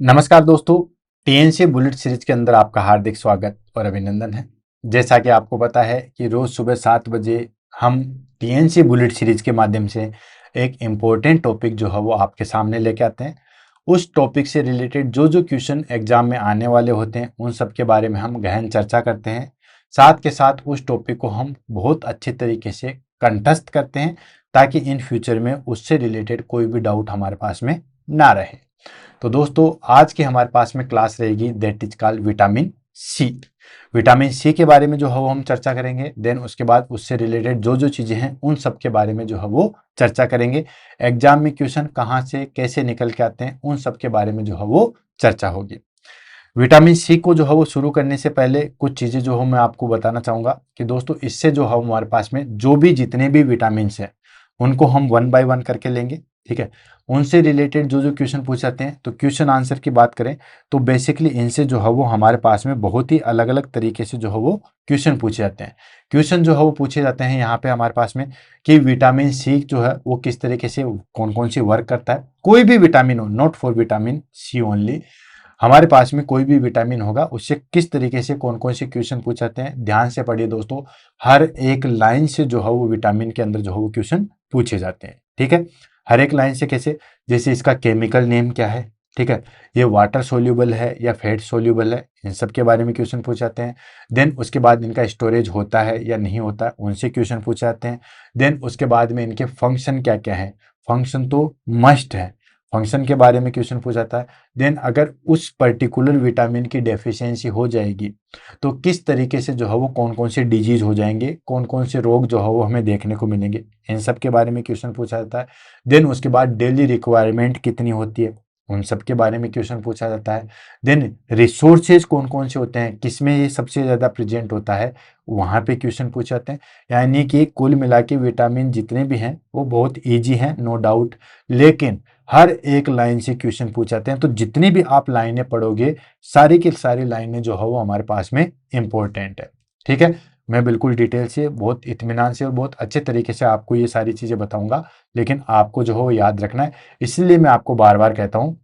नमस्कार दोस्तों। TNC bullet series के अंदर आपका हार्दिक स्वागत और अभिनंदन है। जैसा कि आपको पता है कि रोज सुबह 7 बजे हम टीएनसी बुलेट सीरीज के माध्यम से एक इम्पोर्टेंट टॉपिक जो है वो आपके सामने लेके आते हैं। उस टॉपिक से रिलेटेड जो जो क्वेश्चन एग्जाम में आने वाले होते हैं उन सब के बारे में हम गहन चर्चा करते हैं। साथ के साथ उस टॉपिक को हम बहुत अच्छे तरीके से कंठस्थ करते हैं ताकि इन फ्यूचर में उससे रिलेटेड कोई भी डाउट हमारे पास में ना रहे। तो दोस्तों आज की हमारे पास में क्लास रहेगी that is called vitamin C. Vitamin C के बारे में जो है वो हम चर्चा करेंगे। देन उसके बाद उससे रिलेटेड जो जो चीजें हैं उन सब के बारे में जो है वो चर्चा करेंगे। एग्जाम में क्वेश्चन कहाँ से कैसे निकल के आते हैं उन सब के बारे में जो है वो चर्चा होगी। विटामिन सी को जो है वो शुरू करने से पहले कुछ चीजें जो है मैं आपको बताना चाहूंगा कि दोस्तों इससे जो है हमारे पास में जो भी जितने भी विटामिन हैं उनको हम वन बाय वन करके लेंगे। ठीक है, उनसे रिलेटेड जो जो क्वेश्चन पूछ जाते हैं तो क्वेश्चन आंसर की बात करें तो बेसिकली इनसे जो है वो हमारे पास में बहुत ही अलग अलग तरीके से जो है वो क्वेश्चन पूछे जाते हैं। क्वेश्चन जो है वो पूछे जाते हैं यहाँ पे हमारे पास में कि विटामिन सी जो है वो किस तरीके से कौन कौन सी वर्क करता है। कोई भी विटामिन हो, not for vitamin C only, हमारे पास में कोई भी विटामिन होगा उससे किस तरीके से कौन कौन से क्वेश्चन पूछ जाते हैं। ध्यान से पढ़िए दोस्तों, हर एक लाइन से जो है वो विटामिन के अंदर जो है वो क्वेश्चन पूछे जाते हैं। ठीक है, हर एक लाइन से कैसे, जैसे इसका केमिकल नेम क्या है, ठीक है, ये वाटर सोल्यूबल है या फैट सोल्यूबल है, इन सब के बारे में क्वेश्चन पूछ जाते हैं। देन उसके बाद इनका स्टोरेज होता है या नहीं होता है उनसे क्वेश्चन पूछ जाते हैं। देन उसके बाद में इनके फंक्शन क्या क्या है, फंक्शन तो मस्ट है, फंक्शन के बारे में क्वेश्चन पूछा जाता है। देन अगर उस पर्टिकुलर विटामिन की डेफिशिएंसी हो जाएगी तो किस तरीके से जो है वो कौन कौन से डिजीज हो जाएंगे, कौन कौन से रोग जो है वो हमें देखने को मिलेंगे, इन सब के बारे में क्वेश्चन पूछा जाता है। देन उसके बाद डेली रिक्वायरमेंट कितनी होती है उन सब के बारे में क्वेश्चन पूछा जाता है। देन रिसोर्सेज कौन कौन से होते हैं, किसमें ये सबसे ज़्यादा प्रेजेंट होता है, वहाँ पे क्वेश्चन पूछे जाते हैं। यानी कि कुल मिला के विटामिन जितने भी हैं वो बहुत ईजी हैं, नो डाउट, लेकिन हर एक लाइन से क्वेश्चन पूछाते हैं। तो जितनी भी आप लाइनें पढ़ोगे सारी की सारी लाइनें जो है वो हमारे पास में इंपॉर्टेंट है। ठीक है, मैं बिल्कुल डिटेल से बहुत इत्मीनान से और बहुत अच्छे तरीके से आपको ये सारी चीजें बताऊंगा, लेकिन आपको जो है वो याद रखना है। इसलिए मैं आपको बार बार कहता हूं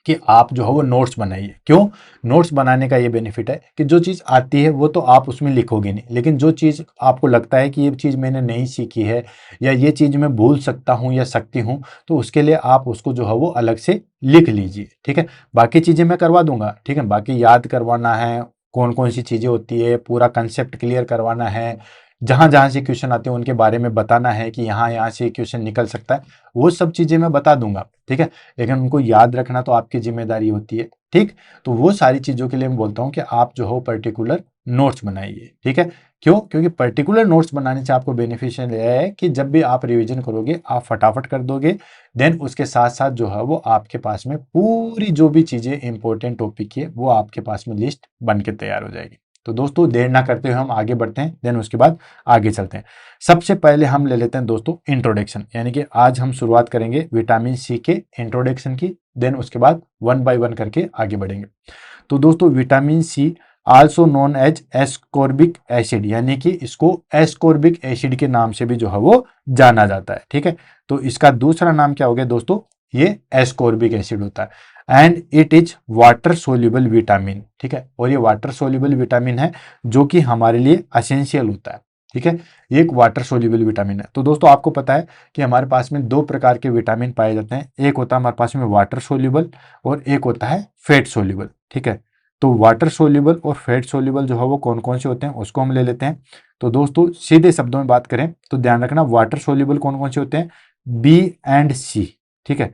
कि आप जो है वो नोट्स बनाइए। क्यों? नोट्स बनाने का ये बेनिफिट है कि जो चीज़ आती है वो तो आप उसमें लिखोगे नहीं, लेकिन जो चीज़ आपको लगता है कि ये चीज़ मैंने नहीं सीखी है या ये चीज़ मैं भूल सकता हूँ या सकती हूँ, तो उसके लिए आप उसको जो है वो अलग से लिख लीजिए। ठीक है, बाकी चीज़ें मैं करवा दूंगा। ठीक है, बाकी याद करवाना है, कौन कौन सी चीज़ें होती है, पूरा कंसेप्ट क्लियर करवाना है, जहां जहां से क्वेश्चन आते हैं उनके बारे में बताना है कि यहाँ यहाँ से क्वेश्चन निकल सकता है, वो सब चीज़ें मैं बता दूंगा। ठीक है, लेकिन उनको याद रखना तो आपकी जिम्मेदारी होती है। ठीक, तो वो सारी चीज़ों के लिए मैं बोलता हूँ कि आप जो हो पर्टिकुलर नोट्स बनाइए। ठीक है, क्यों? क्योंकि पर्टिकुलर नोट्स बनाने से आपको बेनिफिशियल है कि जब भी आप रिवीजन करोगे आप फटाफट कर दोगे। देन उसके साथ साथ जो है वो आपके पास में पूरी जो भी चीज़ें इंपॉर्टेंट टॉपिक की है वो आपके पास में लिस्ट बन के तैयार हो जाएगी। तो दोस्तों देर ना करते हुए हम आगे बढ़ते हैं, देन उसके बाद आगे चलते हैं। सबसे पहले हम ले लेते हैं दोस्तों इंट्रोडक्शन, यानी कि आज हम शुरुआत करेंगे विटामिन सी के इंट्रोडक्शन की। देन उसके बाद वन बाय वन करके आगे बढ़ेंगे। तो दोस्तों vitamin C also known as ascorbic acid, यानी कि इसको एस्कॉर्बिक एसिड के नाम से भी जो है वो जाना जाता है। ठीक है, तो इसका दूसरा नाम क्या हो गया दोस्तों? ये एस्कॉर्बिक एसिड होता है and it is water soluble vitamin. ठीक है, और ये वाटर सोल्यूबल विटामिन है जो कि हमारे लिए असेंशियल होता है। ठीक है, ये एक वाटर सोल्यूबल विटामिन है। तो दोस्तों आपको पता है कि हमारे पास में दो प्रकार के विटामिन पाए जाते हैं, एक होता है हमारे पास में वाटर सोल्यूबल और एक होता है फैट सोल्यूबल। ठीक है, तो वाटर सोल्यूबल और फैट सोल्यूबल जो है वो कौन कौन से होते हैं उसको हम ले लेते हैं। तो दोस्तों सीधे शब्दों में बात करें तो ध्यान रखना, वाटर सोल्यूबल कौन कौन से होते हैं? बी एंड सी। ठीक है,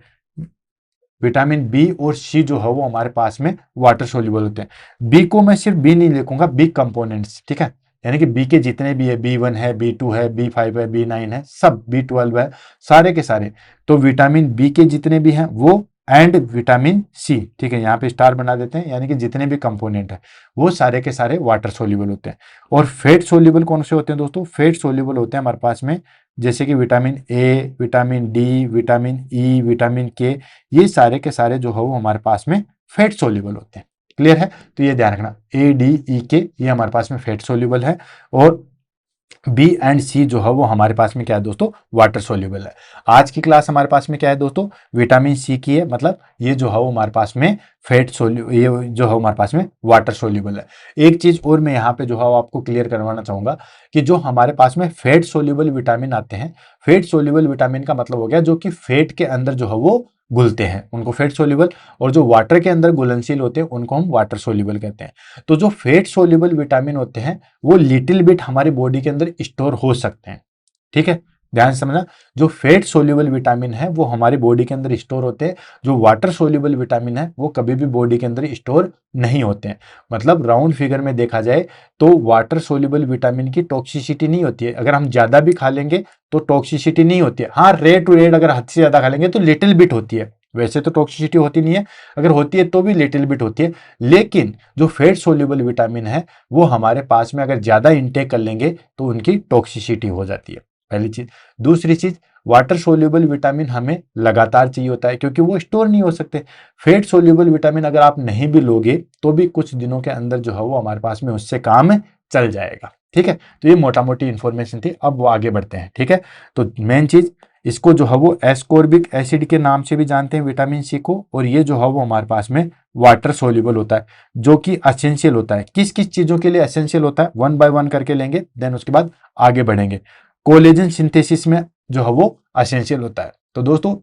विटामिन बी और सी जो है वो हमारे पास में वाटर सोल्यूबल होते हैं। बी को मैं सिर्फ बी नहीं लिखूंगा, बी कंपोनेंट्स। ठीक है, यानी कि बी के जितने भी है, बी 1 है, बी 2 है, बी 5 है, बी 9 है, सब बी 12 है, सारे के सारे। तो विटामिन बी के जितने भी हैं वो एंड विटामिन सी, ठीक है, यहाँ पे स्टार बना देते हैं, यानी कि जितने भी कंपोनेंट है वो सारे के सारे वाटर सोल्यूबल होते हैं। और फैट सोल्यूबल कौन से होते हैं दोस्तों? फैट सोल्यूबल होते हैं हमारे पास में जैसे कि vitamin A, vitamin D, vitamin E, vitamin के, ये सारे के सारे जो है वो हमारे पास में फैट सोल्यूबल होते हैं। क्लियर है? तो ये ध्यान रखना, ए डी ई के ये हमारे पास में फैट सोल्यूबल है। और बी एंड सी जो है वो हमारे पास में क्या है दोस्तों, वाटर सोल्यूबल है। आज की क्लास हमारे पास में क्या है दोस्तों, विटामिन सी की है, मतलब ये जो है वो हमारे पास में ये जो है हमारे पास में वाटर सोल्यूबल है। एक चीज और मैं यहाँ पे जो है वो आपको क्लियर करवाना चाहूंगा कि जो हमारे पास में फैट सोल्यूबल विटामिन आते हैं, फैट सोल्यूबल विटामिन का मतलब हो गया जो कि फैट के अंदर जो है वो घुलते हैं, उनको फैट सोल्यूबल, और जो वाटर के अंदर घुलनशील होते हैं उनको हम वाटर सोल्यूबल कहते हैं। तो जो फैट सोल्यूबल विटामिन होते हैं वो लिटिल बिट हमारी बॉडी के अंदर स्टोर हो सकते हैं, ठीक है, ध्यान से समझना। जो फैट सोल्यूबल विटामिन है वो हमारी बॉडी के अंदर स्टोर होते हैं, जो वाटर सोल्यूबल विटामिन है वो कभी भी बॉडी के अंदर स्टोर नहीं होते हैं। मतलब राउंड फिगर में देखा जाए तो वाटर सोल्यूबल विटामिन की टॉक्सिसिटी नहीं होती है, अगर हम ज्यादा भी खा लेंगे तो टॉक्सिसिटी नहीं होती है। हाँ, रेट टू रेट अगर हद से ज्यादा खा लेंगे तो लिटिल बिट होती है, वैसे तो टॉक्सिसिटी होती नहीं है, अगर होती है तो भी लिटिल बिट होती है। लेकिन जो फैट सोल्यूबल विटामिन है वो हमारे पास में अगर ज्यादा इंटेक कर लेंगे तो उनकी टॉक्सिसिटी हो जाती है, पहली चीज। दूसरी चीज, वाटर सोल्यूबल विटामिन हमें लगातार चाहिए होता है क्योंकि वो स्टोर नहीं हो सकते। फैट सोल्यूबल विटामिन अगर आप नहीं भी लोगे तो भी कुछ दिनों के अंदर जो है वो हमारे पास में उससे काम चल जाएगा, ठीक है। तो ये मोटा मोटी इंफॉर्मेशन थी, अब वो आगे बढ़ते हैं, ठीक है। तो मेन चीज, इसको जो है वो एस्कॉर्बिक एसिड के नाम से भी जानते हैं विटामिन सी को, और ये जो है वो हमारे पास में वाटर सोल्यूबल होता है, जो कि एसेंशियल होता है। किस किस चीजों के लिए एसेंशियल होता है, वन बाय वन करके लेंगे, देन उसके बाद आगे बढ़ेंगे। कोलेजन सिंथेसिस में जो है वो एसेंशियल होता है। तो दोस्तों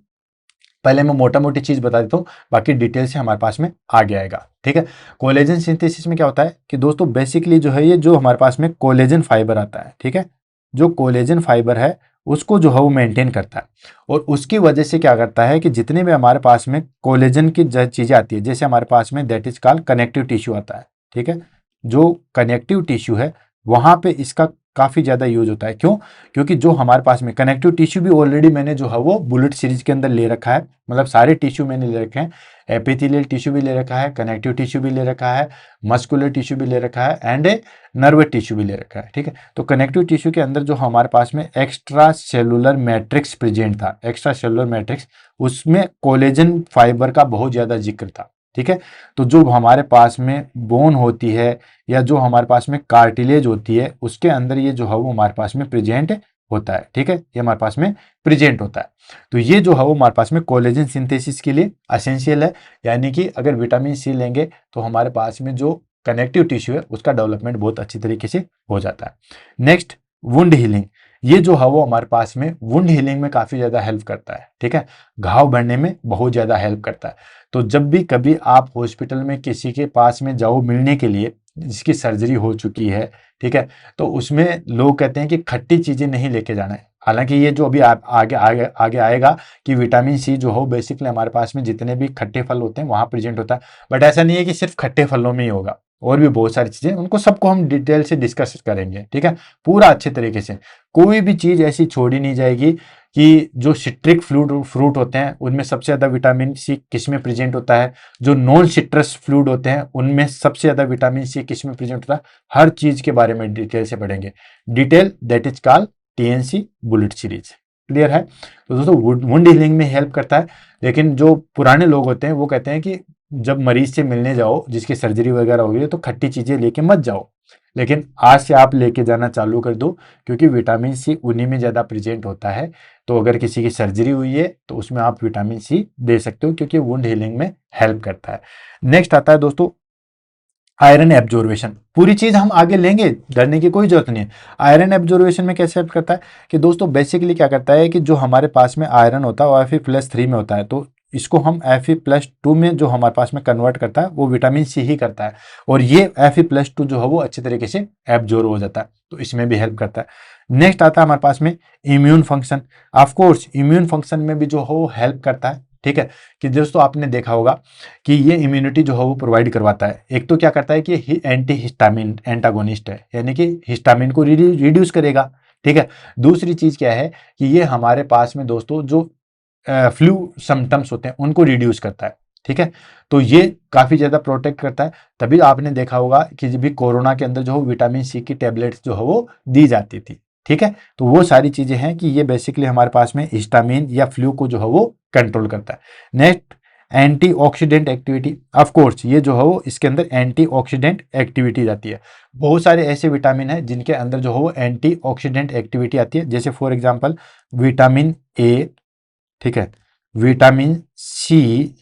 पहले मैं मोटा मोटी चीज बता देता हूँ, बाकी डिटेल से हमारे पास में आगे आएगा, ठीक है। कोलेजन सिंथेसिस में क्या होता है कि दोस्तों बेसिकली जो है ये जो हमारे पास में कोलेजन फाइबर आता है, ठीक है, जो कोलेजन फाइबर है उसको जो है वो मेंटेन करता है, और उसकी वजह से क्या करता है कि जितने भी हमारे पास में कोलेजन की चीजें आती है, जैसे हमारे पास में that is called connective tissue आता है, ठीक है, जो कनेक्टिव टिश्यू है वहां पे इसका काफी ज्यादा यूज होता है। क्यों? क्योंकि जो हमारे पास में कनेक्टिव टिश्यू भी ऑलरेडी मैंने जो है वो बुलेट सीरीज के अंदर ले रखा है, मतलब सारे टिश्यू मैंने ले रखे हैं, एपिथेलियल टिश्यू भी ले रखा है, कनेक्टिव टिश्यू भी ले रखा है, मस्कुलर टिश्यू भी ले रखा है, एंड नर्व टिश्यू भी ले रखा है, ठीक है। तो कनेक्टिव टिश्यू के अंदर जो हमारे पास में एक्स्ट्रा सेलुलर मैट्रिक्स प्रेजेंट था, एक्स्ट्रा सेलुलर मैट्रिक्स, उसमें कोलेजन फाइबर का बहुत ज्यादा जिक्र था, ठीक है। तो जो हमारे पास में बोन होती है या जो हमारे पास में कार्टिलेज होती है उसके अंदर ये जो है वो हमारे पास में प्रेजेंट होता है, ठीक है, ये हमारे पास में प्रेजेंट होता है। तो ये जो है वो हमारे पास में कोलेजन सिंथेसिस के लिए एसेंशियल है, यानी कि अगर विटामिन सी लेंगे तो हमारे पास में जो कनेक्टिव टिश्यू है उसका डेवलपमेंट बहुत अच्छी तरीके से हो जाता है। नेक्स्ट, वुंड हीलिंग, ये जो है वो हमारे पास में वुंड हीलिंग में काफी ज्यादा हेल्प करता है, ठीक है, घाव भरने में बहुत ज्यादा हेल्प करता है। तो जब भी कभी आप हॉस्पिटल में किसी के पास में जाओ मिलने के लिए जिसकी सर्जरी हो चुकी है, ठीक है, तो उसमें लोग कहते हैं कि खट्टी चीजें नहीं लेके जाना है। हालांकि ये जो अभी आगे आगे आगे आएगा कि विटामिन सी जो हो बेसिकली हमारे पास में जितने भी खट्टे फल होते हैं वहां प्रेजेंट होता है, बट ऐसा नहीं है कि सिर्फ खट्टे फलों में ही होगा, और भी बहुत सारी चीजें, उनको सबको हम डिटेल से डिस्कस करेंगे, ठीक है, पूरा अच्छे तरीके से। कोई भी चीज ऐसी छोड़ी नहीं जाएगी कि जो सिट्रिक फ्रूट होते हैं उनमें सबसे ज्यादा विटामिन सी किस में प्रेजेंट होता है, जो नॉन सिट्रस फ्रूट होते हैं उनमें सबसे ज्यादा विटामिन सी किस में प्रेजेंट होता है, हर चीज के बारे में डिटेल से पढ़ेंगे। Detail that is called TNC bullet series, clear है। तो दोस्तों वुंड हीलिंग में हेल्प करता है, लेकिन जो पुराने लोग होते हैं वो कहते हैं कि जब मरीज से मिलने जाओ जिसकी सर्जरी वगैरह हो गई है तो खट्टी चीजें लेके मत जाओ, लेकिन आज से आप लेके जाना चालू कर दो, क्योंकि विटामिन सी उन्हीं में ज्यादा प्रेजेंट होता है। तो अगर किसी की सर्जरी हुई है तो उसमें आप विटामिन सी दे सकते हो क्योंकि वुंड हीलिंग में हेल्प करता है। नेक्स्ट आता है दोस्तों आयरन एब्जॉर्वेशन, पूरी चीज हम आगे लेंगे, डरने की कोई जरूरत नहीं है। आयरन एब्जॉर्वेशन में कैसे हेल्प करता है कि दोस्तों बेसिकली क्या करता है कि जो हमारे पास में आयरन होता है वो Fe+3 में होता है, तो इसको हम Fe+2 में जो हमारे पास में कन्वर्ट करता है वो विटामिन सी ही करता है, और ये Fe+2 जो है वो अच्छे तरीके से एब्जॉर्ब हो जाता है, तो इसमें भी हेल्प करता है। नेक्स्ट आता है हमारे पास में immune function, of course immune function में भी जो है वो हेल्प करता है, ठीक है, कि दोस्तों आपने देखा होगा कि ये इम्यूनिटी जो है वो प्रोवाइड करवाता है। एक तो क्या करता है कि एंटी हिस्टामिन एंटागोनिस्ट है, यानी कि हिस्टामिन को रिड्यूस करेगा, ठीक है। दूसरी चीज क्या है कि ये हमारे पास में दोस्तों जो फ्लू सिम्टम्स होते हैं उनको रिड्यूस करता है, ठीक है। तो ये काफी ज्यादा प्रोटेक्ट करता है, तभी आपने देखा होगा कि जब भी कोरोना के अंदर जो विटामिन सी की टेबलेट्स जो है वो दी जाती थी, ठीक है। तो वो सारी चीजें हैं कि ये बेसिकली हमारे पास में हिस्टामिन या फ्लू को जो है वो कंट्रोल करता है। Next, antioxidant activity, of course ये जो है वो इसके अंदर एंटीऑक्सीडेंट एक्टिविटी जाती है। बहुत सारे ऐसे विटामिन हैं जिनके अंदर जो है वो एंटीऑक्सीडेंट एक्टिविटी आती है, जैसे फॉर एग्जांपल विटामिन ए, ठीक है, vitamin C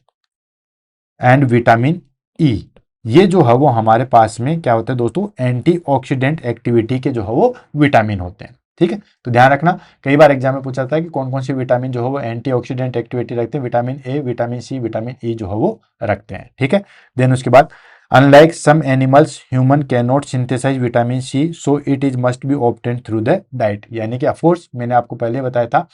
and vitamin E. ये जो है वो हमारे पास में क्या होता है दोस्तों, एंटीऑक्सीडेंट एक्टिविटी के जो है वो विटामिन होते हैं। ठीक है, तो ध्यान रखना, कई बार एग्जाम में पूछा जाता है कि कौन कौन से विटामिन जो है वो एंटीऑक्सीडेंट एक्टिविटी रखते हैं। Vitamin A, vitamin C, vitamin E जो है वो रखते हैं। ठीक है, देन उसके बाद unlike some animals human can not synthesise vitamin C, so it is must be obtained through the diet. यानी कि ऑफकोर्स मैंने आपको पहले बताया था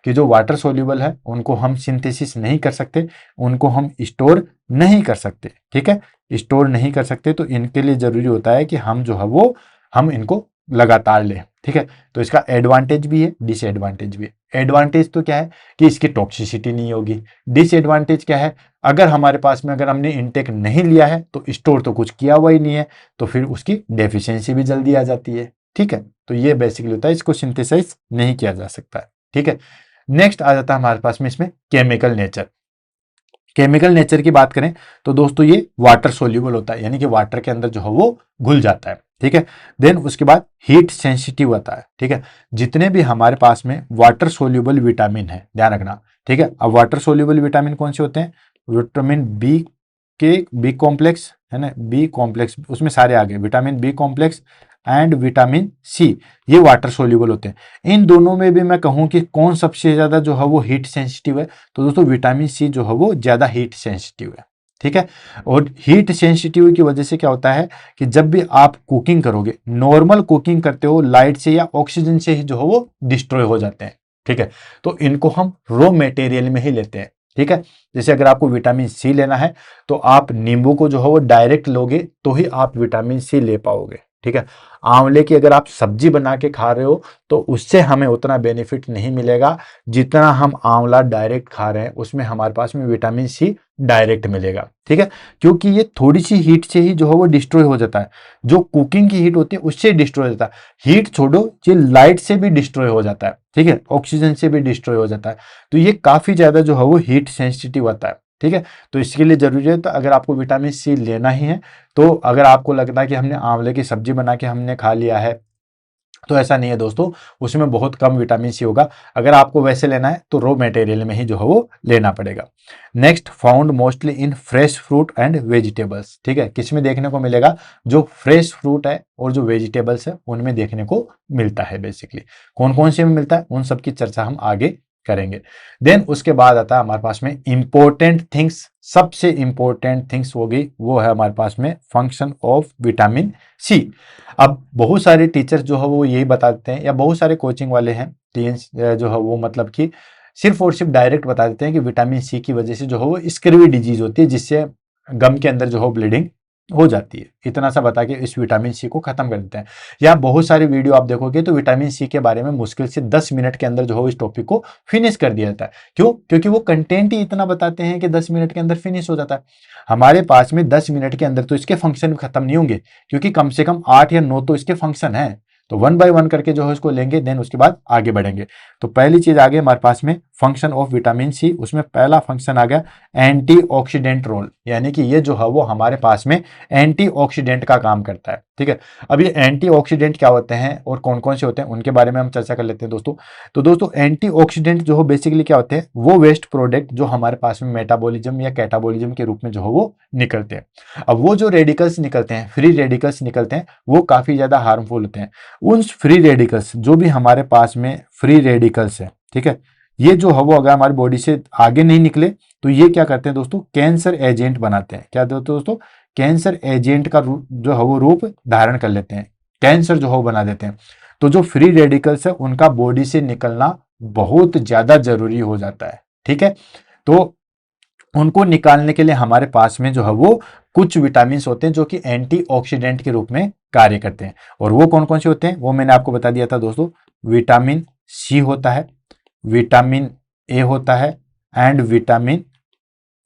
कि जो वाटर सोल्यूबल है उनको हम सिंथेसिस नहीं कर सकते, उनको हम स्टोर नहीं कर सकते। ठीक है, स्टोर नहीं कर सकते, तो इनके लिए जरूरी होता है कि हम जो है वो हम इनको लगातार लें। ठीक है, तो इसका एडवांटेज भी है, डिसएडवांटेज भी है। एडवांटेज तो क्या है कि इसकी टॉक्सिसिटी नहीं होगी। डिसएडवांटेज क्या है, अगर हमारे पास में अगर हमने इनटेक नहीं लिया है तो स्टोर तो कुछ किया हुआ ही नहीं है, तो फिर उसकी डेफिशिएंसी भी जल्दी आ जाती है। ठीक है, तो ये बेसिकली होता है, इसको सिंथेसाइज नहीं किया जा सकता है। ठीक है, नेक्स्ट आ जाता है हमारे पास में इसमें केमिकल नेचर। केमिकल नेचर की बात करें तो दोस्तों ये वाटर सोल्यूबल होता है, यानी कि वाटर के अंदर जो है वो घुल जाता है। ठीक है, देन उसके बाद हीट सेंसिटिव होता है। ठीक है, जितने भी हमारे पास में वाटर सोल्यूबल विटामिन है, ध्यान रखना। ठीक है, अब वाटर सोल्यूबल विटामिन कौन से होते हैं, विटामिन बी के बी कॉम्प्लेक्स है ना, बी कॉम्प्लेक्स उसमें सारे आ गए, vitamin B complex and vitamin C, ये वाटर सोल्यूबल होते हैं। इन दोनों में भी मैं कहूं कि कौन सबसे ज्यादा जो है वो हीट सेंसिटिव है, तो दोस्तों विटामिन सी जो है वो ज्यादा हीट सेंसिटिव है। ठीक है, और हीट सेंसिटिव की वजह से क्या होता है कि जब भी आप कुकिंग करोगे, नॉर्मल कुकिंग करते हो, लाइट से या ऑक्सीजन से ही जो है वो डिस्ट्रॉय हो जाते हैं। ठीक है, तो इनको हम रॉ मटेरियल में ही लेते हैं। ठीक है, जैसे अगर आपको विटामिन सी लेना है तो आप नींबू को जो है वो डायरेक्ट लोगे तो ही आप विटामिन सी ले पाओगे। ठीक है, आंवले की अगर आप सब्जी बना के खा रहे हो तो उससे हमें उतना बेनिफिट नहीं मिलेगा जितना हम आंवला डायरेक्ट खा रहे हैं, उसमें हमारे पास में विटामिन सी डायरेक्ट मिलेगा। ठीक है, क्योंकि ये थोड़ी सी हीट से ही जो है वो डिस्ट्रॉय हो जाता है, जो कुकिंग की हीट होती है उससे डिस्ट्रॉय हो जाता है। हीट छोड़ो, ये लाइट से भी डिस्ट्रॉय हो जाता है। ठीक है, ऑक्सीजन से भी डिस्ट्रॉय हो जाता है, तो ये काफी ज्यादा जो है वो हीट सेंसिटिव होता है। ठीक है, तो इसके लिए जरूरी है, तो अगर आपको विटामिन सी लेना ही है, तो अगर आपको लगता है कि हमने आंवले की सब्जी बना के हमने खा लिया है, तो ऐसा नहीं है दोस्तों, उसमें बहुत कम विटामिन सी होगा। अगर आपको वैसे लेना है तो रॉ मटेरियल में ही जो है वो लेना पड़ेगा। Next, found mostly in fresh fruit and vegetables. ठीक है, किसमें देखने को मिलेगा, जो फ्रेश फ्रूट है और जो वेजिटेबल्स है उनमें देखने को मिलता है। बेसिकली कौन कौन से में मिलता है उन सब की चर्चा हम आगे करेंगे। देन उसके बाद आता है हमारे पास में इंपॉर्टेंट थिंग्स। सबसे इंपॉर्टेंट थिंग्स होगी वो है हमारे पास में फंक्शन ऑफ विटामिन सी। अब बहुत सारे टीचर्स जो है वो यही बताते हैं, या बहुत सारे कोचिंग वाले हैं टीएंस जो है वो मतलब कि सिर्फ और सिर्फ डायरेक्ट बता देते हैं कि विटामिन सी की वजह से जो है वो स्कर्वी डिजीज होती है, जिससे गम के अंदर जो है ब्लीडिंग हो जाती है। इतना सा बता के इस विटामिन सी को खत्म कर देते हैं। या बहुत सारी वीडियो आप देखोगे तो विटामिन सी के बारे में मुश्किल से 10 मिनट के अंदर जो है इस टॉपिक को फिनिश कर दिया जाता है। क्यों? क्योंकि वो कंटेंट ही इतना बताते हैं कि 10 मिनट के अंदर फिनिश हो जाता है। हमारे पास में 10 मिनट के अंदर तो इसके फंक्शन खत्म नहीं होंगे, क्योंकि कम से कम 8 या 9 तो इसके फंक्शन है। तो वन बाय वन करके जो है इसको लेंगे, देन उसके बाद आगे बढ़ेंगे। तो पहली चीज आ गई हमारे पास में फंक्शन ऑफ विटामिन सी। उसमें पहला फंक्शन आ गया एंटीऑक्सीडेंट रोल, यानी कि ये जो है वो हमारे पास में एंटीऑक्सीडेंट का काम करता है। ठीक है, अब ये एंटीऑक्सीडेंट क्या होते हैं और कौन कौन से होते हैं उनके बारे में हम चर्चा कर लेते हैं दोस्तों। तो दोस्तों एंटीऑक्सीडेंट जो है बेसिकली क्या होते हैं, वो वेस्ट प्रोडक्ट जो हमारे पास में मेटाबॉलिज्म या कैटाबॉलिज्म के रूप में जो है वो निकलते हैं। अब वो जो रेडिकल्स निकलते हैं, फ्री रेडिकल्स निकलते हैं, वो काफी ज्यादा हार्मफुल होते हैं। उन फ्री रेडिकल्स, जो भी हमारे पास में फ्री रेडिकल्स है, ठीक है, ये जो है वो अगर हमारी बॉडी से आगे नहीं निकले तो ये क्या करते हैं दोस्तों, कैंसर एजेंट बनाते हैं। क्या दोस्तों, कैंसर एजेंट का जो है वो रूप धारण कर लेते हैं, कैंसर जो है वो बना देते हैं। तो जो फ्री रेडिकल्स है उनका बॉडी से निकलना बहुत ज्यादा जरूरी हो जाता है। ठीक है, तो उनको निकालने के लिए हमारे पास में जो है वो कुछ विटामिन होते हैं जो कि एंटीऑक्सीडेंट के रूप में कार्य करते हैं। और वो कौन कौन से होते हैं वो मैंने आपको बता दिया था दोस्तों। विटामिन सी होता है, विटामिन ए होता है एंड विटामिन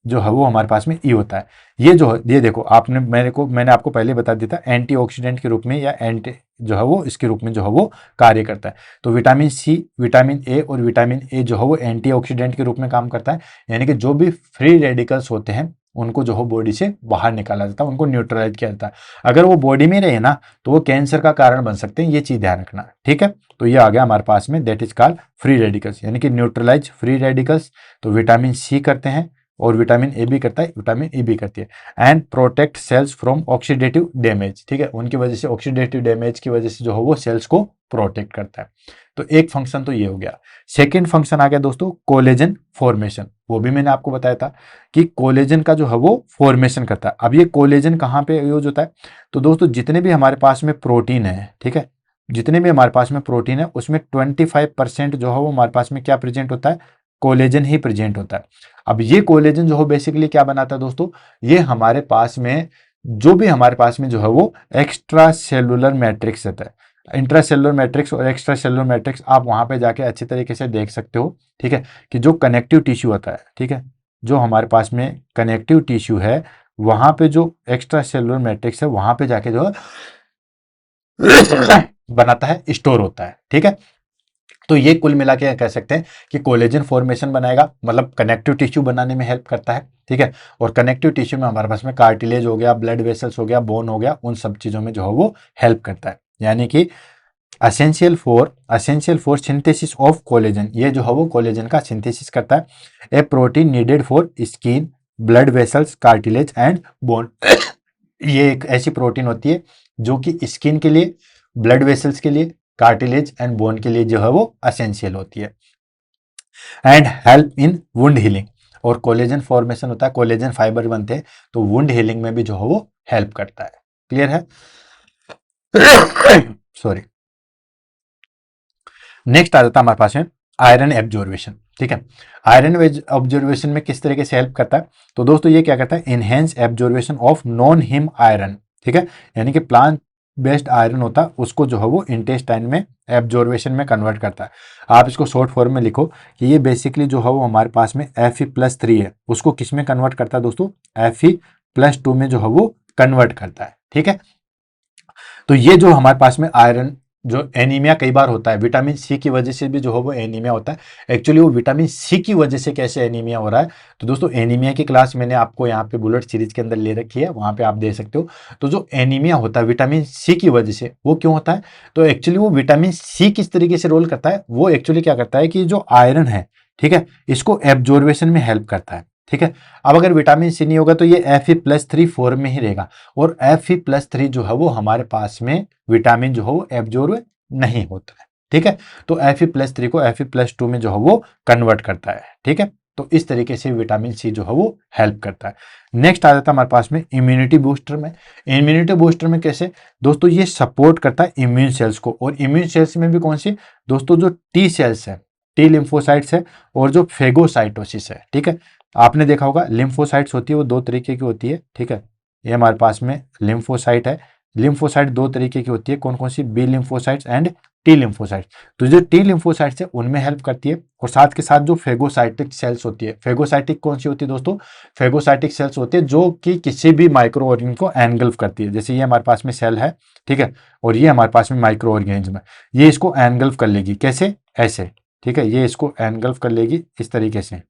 जो है वो हमारे पास में ई होता है। ये देखो आपने मैंने आपको पहले बता दिया था एंटीऑक्सीडेंट के रूप में या एंटी जो है वो इसके रूप में जो है वो कार्य करता है। तो विटामिन सी, विटामिन ए और विटामिन ए जो है वो एंटीऑक्सीडेंट के रूप में काम करता है, यानी कि जो भी फ्री रेडिकल्स होते हैं उनको जो है बॉडी से बाहर निकाला जाता है, उनको न्यूट्रलाइज किया जाता है। अगर वो बॉडी में रहे ना तो वो कैंसर का कारण बन सकते हैं, ये चीज ध्यान रखना, ठीक है। तो ये आ गया हमारे पास में, that is called free radicals, यानी कि न्यूट्रलाइज फ्री रेडिकल्स। तो विटामिन सी करते हैं और विटामिन ए भी करता है, विटामिन ई भी करती है। And protect cells from oxidative damage, ठीक है, उनकी वजह से ऑक्सीडेटिव डैमेज की वजह से जो है वो सेल्स को प्रोटेक्ट करता है। तो एक फंक्शन तो ये हो गया। सेकेंड फंक्शन आ गया दोस्तों कोलेजन फॉर्मेशन, वो भी मैंने आपको बताया था कि कोलेजन का जो है वो फॉर्मेशन करता है। अब ये कोलेजन कहाँ पे यूज होता है, तो दोस्तों जितने भी हमारे पास में प्रोटीन है, ठीक है, जितने भी हमारे पास में प्रोटीन है उसमें 25% जो है वो हमारे पास में क्या प्रेजेंट होता है, कोलेजन ही प्रेजेंट होता है। अब ये कोलेजन जो है बेसिकली क्या बनाता है दोस्तों, ये हमारे पास में जो भी हमारे पास में जो है वो एक्स्ट्रा सेलुलर मैट्रिक्स रहता है। इंट्रा सेलुलर मैट्रिक्स और एक्स्ट्रा सेलुलर मैट्रिक्स आप वहां पे जाके अच्छे तरीके से देख सकते हो, ठीक है, कि जो कनेक्टिव टिश्यू होता है, ठीक है, जो हमारे पास में कनेक्टिव टिश्यू है वहां पे जो एक्स्ट्रा सेलुलर मैट्रिक्स है वहां पे जाके जो है बनाता है, स्टोर होता है, ठीक है। तो ये कुल मिला के कह सकते हैं कि कोलेजन फॉर्मेशन बनाएगा, मतलब कनेक्टिव टिश्यू बनाने में हेल्प करता है, ठीक है। और कनेक्टिव टिश्यू में हमारे पास में कार्टिलेज हो गया, ब्लड वेसल्स हो गया, बोन हो गया, उन सब चीजों में जो है वो हेल्प करता है। यानी कि essential for synthesis of collagen, ये जो है वो कोलेजन का सिंथेसिस करता है। A protein needed for skin, blood vessels, cartilage and bone. ये एक ऐसी प्रोटीन होती है जो कि स्किन के लिए, ब्लड वेसल्स के लिए, कार्टिलेज एंड बोन के लिए जो है वो असेंशियल होती है। And help in wound healing, और कोलेजन फॉर्मेशन होता है, कोलेजन फाइबर बनते हैं, तो वुंड हीलिंग में भी जो है वो हेल्प करता है। क्लियर है? सॉरी। नेक्स्ट आ जाता है हमारे पास में आयरन एब्जॉर्वेशन, ठीक है। आयरन एब्जॉर्वेशन में किस तरीके से हेल्प करता है, तो दोस्तों ये क्या करता है, enhance absorption of non heme iron, ठीक है, यानी कि प्लांट बेस्ड आयरन होता है उसको जो है वो इंटेस्टाइन में एब्जॉर्वेशन में कन्वर्ट करता है। आप इसको शॉर्ट फॉर्म में लिखो कि ये बेसिकली जो है वो हमारे पास में Fe+3 है, उसको किस में कन्वर्ट करता है दोस्तों, Fe+2 में जो है वो कन्वर्ट करता है, ठीक है। तो ये जो हमारे पास में आयरन, जो एनीमिया कई बार होता है, विटामिन सी की वजह से भी जो है वो एनीमिया होता है। एक्चुअली वो विटामिन सी की वजह से कैसे एनीमिया हो रहा है, तो दोस्तों एनीमिया की क्लास मैंने आपको यहाँ पे बुलेट सीरीज के अंदर ले रखी है, वहां पे आप देख सकते हो। तो जो एनीमिया होता है विटामिन सी की वजह से, वो क्यों होता है, तो एक्चुअली वो विटामिन सी किस तरीके से रोल करता है, वो एक्चुअली क्या करता है कि जो आयरन है, ठीक है, इसको एब्जॉर्वेशन में हेल्प करता है, ठीक है। अब अगर विटामिन सी नहीं होगा तो ये Fe+3 फॉर्म में ही रहेगा, और Fe+3 जो है वो हमारे पास में विटामिन जो है वो एब्जॉर्ब नहीं होता है, ठीक है। तो Fe+3 को Fe+2 में जो है वो कन्वर्ट करता है, ठीक है। तो इस तरीके से विटामिन सी जो है वो हेल्प करता है। नेक्स्ट आ जाता है हमारे पास में इम्यूनिटी बूस्टर में। इम्यूनिटी बूस्टर में कैसे दोस्तों, ये सपोर्ट करता है इम्यून सेल्स को, और इम्यून सेल्स में भी कौन सी दोस्तों, जो टी सेल्स है, टी लिम्फोसाइट्स है, और जो फेगोसाइटोसिस है, ठीक है। आपने देखा होगा लिम्फोसाइट्स होती है वो दो तरीके की होती है, ठीक है। ये हमारे पास में लिम्फोसाइट है, लिम्फोसाइट दो तरीके की होती है, कौन कौन सी, B lymphocytes and T lymphocytes. तो जो टी लिम्फोसाइट्स है उनमें हेल्प करती है, और साथ के साथ जो फेगोसाइटिक सेल्स होती है, फेगोसाइटिक कौन सी होती है दोस्तों, फेगोसाइटिक सेल्स होती है जो कि किसी भी माइक्रो ऑर्गेनिज्म को एनगल्फ करती है। जैसे ये हमारे पास में सेल है, ठीक है, और ये हमारे पास में माइक्रो ऑर्गेनिज्म है, ये इसको एनगल्फ कर लेगी, कैसे, ऐसे, ठीक है, ये इसको एनगल्फ कर लेगी इस तरीके से,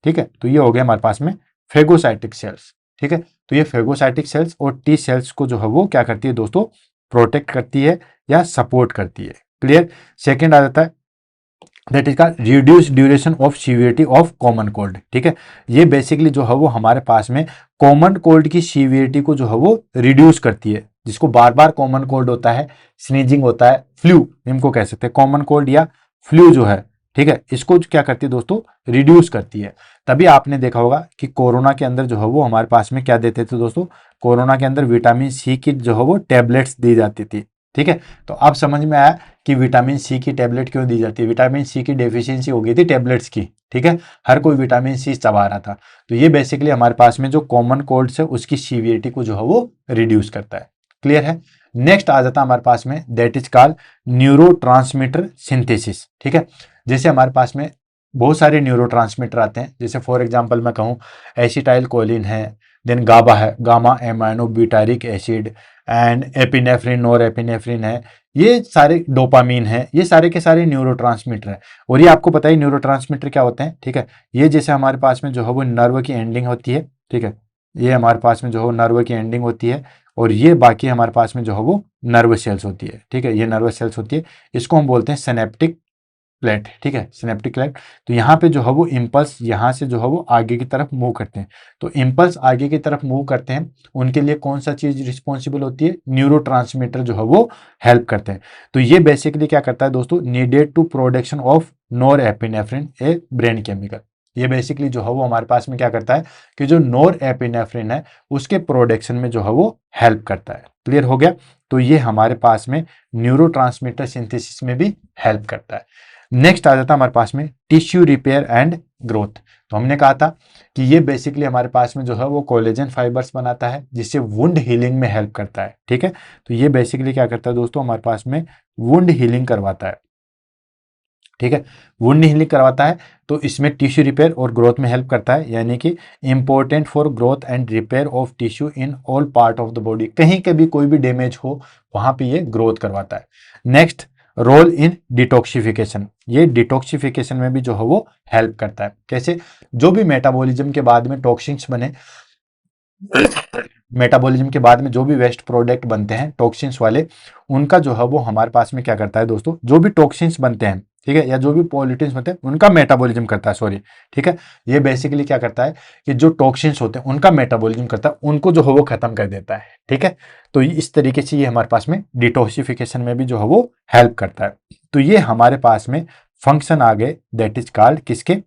ठीक है। तो ये हो गया हमारे पास में फेगोसाइटिक सेल्स, ठीक है। तो ये फेगोसाइटिक सेल्स और टी सेल्स को जो है वो क्या करती है दोस्तों, प्रोटेक्ट करती है या सपोर्ट करती है। क्लियर? सेकेंड आ जाता है दैट इज का reduce duration of severity of common cold, ठीक है। ये बेसिकली जो है वो हमारे पास में कॉमन कोल्ड की सीवियरिटी को जो है वो रिड्यूस करती है, जिसको बार बार कॉमन कोल्ड होता है, स्नीजिंग होता है, फ्लू इनको कह सकते हैं, कॉमन कोल्ड या फ्लू जो है, ठीक है, इसको क्या करती है दोस्तों, रिड्यूस करती है। तभी आपने देखा होगा कि कोरोना के अंदर जो है वो हमारे पास में क्या देते थे दोस्तों, कोरोना के अंदर विटामिन सी की जो है वो टेबलेट्स दी जाती थी, ठीक है। तो अब समझ में आया कि विटामिन सी की टेबलेट क्यों दी जाती है, विटामिन सी की डेफिशिएंसी हो गई थी टेबलेट्स की, ठीक है, हर कोई विटामिन सी चबा रहा था। तो ये बेसिकली हमारे पास में जो कॉमन कोल्ड है उसकी सीवियरिटी को जो है वो रिड्यूस करता है। क्लियर है? नेक्स्ट आ जाता है हमारे पास में that is called neurotransmitter synthesis, ठीक है। जैसे हमारे पास में बहुत सारे न्यूरोट्रांसमीटर आते हैं, जैसे फॉर एग्जांपल मैं कहूँ एसिटाइल कोलिन है, देन गाबा है, gamma amino butyric acid, and epinephrine, NOR epinephrine है, ये सारे डोपामीन है, ये सारे के सारे न्यूरोट्रांसमीटर हैं। और ये आपको पता है न्यूरोट्रांसमीटर क्या होते हैं, ठीक है। ये जैसे हमारे पास में जो है वो नर्व की एंडिंग होती है, ठीक है, ये हमारे पास में जो है नर्व की एंडिंग होती है, और ये बाकी हमारे पास में जो है वो नर्व सेल्स होती है, ठीक है, ये नर्व सेल्स होती है, इसको हम बोलते हैं सिनेप्टिक प्लेट, ठीक है, सिनेप्टिक प्लेट। तो यहाँ पे जो है वो इम्पल्स यहाँ से जो है वो आगे की तरफ मूव करते हैं। तो इम्पल्स आगे की तरफ मूव करते हैं, उनके लिए कौन सा चीज रिस्पॉन्सिबल होती है, न्यूरोट्रांसमीटर जो है वो हेल्प करते हैं। तो ये बेसिकली क्या करता है दोस्तों, needed to production of norepinephrine, a brain chemical. ये बेसिकली जो है वो हमारे पास में क्या करता है कि जो नोर एपिनेफ्रिन है उसके प्रोडक्शन में जो है वो हेल्प करता है। क्लियर हो गया। तो ये हमारे पास में न्यूरोट्रांसमीटर सिंथेसिस में भी हेल्प करता है। नेक्स्ट आ जाता है हमारे पास में टिश्यू रिपेयर एंड ग्रोथ। तो हमने कहा था कि ये बेसिकली हमारे पास में जो है वो कोलेजन फाइबर्स बनाता है, जिससे वुंड हीलिंग में हेल्प करता है, ठीक है। तो ये बेसिकली क्या करता है दोस्तों, हमारे पास में वुंड हीलिंग करवाता है, ठीक है, वुंड हीलिंग करवाता है। तो इसमें टिश्यू रिपेयर और ग्रोथ में हेल्प करता है, यानी कि important for growth and repair of tissue in all part of the body. कहीं के भी कोई भी डैमेज हो वहां पे ये ग्रोथ करवाता है। Next, role in detoxification. ये डिटॉक्सिफिकेशन में भी जो है वो हेल्प करता है। कैसे, जो भी मेटाबॉलिज्म के बाद में टॉक्सिन्स बने, मेटाबॉलिज्म के बाद में जो भी वेस्ट प्रोडक्ट बनते हैं टॉक्सिन्स वाले, उनका जो है वो हमारे पास में क्या करता है दोस्तों, जो भी टॉक्सिन्स बनते हैं, ठीक है, या जो भी पॉल्यूटेंट्स बनते हैं उनका मेटाबॉलिज्म करता है, सॉरी, ठीक है। ये बेसिकली क्या करता है कि जो टॉक्सिन्स होते हैं उनका मेटाबॉलिज्म करता है, उनको जो है वो खत्म कर देता है, ठीक है। तो इस तरीके से ये हमारे पास में डिटॉक्सिफिकेशन में भी जो है वो हेल्प करता है। तो ये हमारे पास में फंक्शन आ गए, दैट इज कॉल्ड किसके,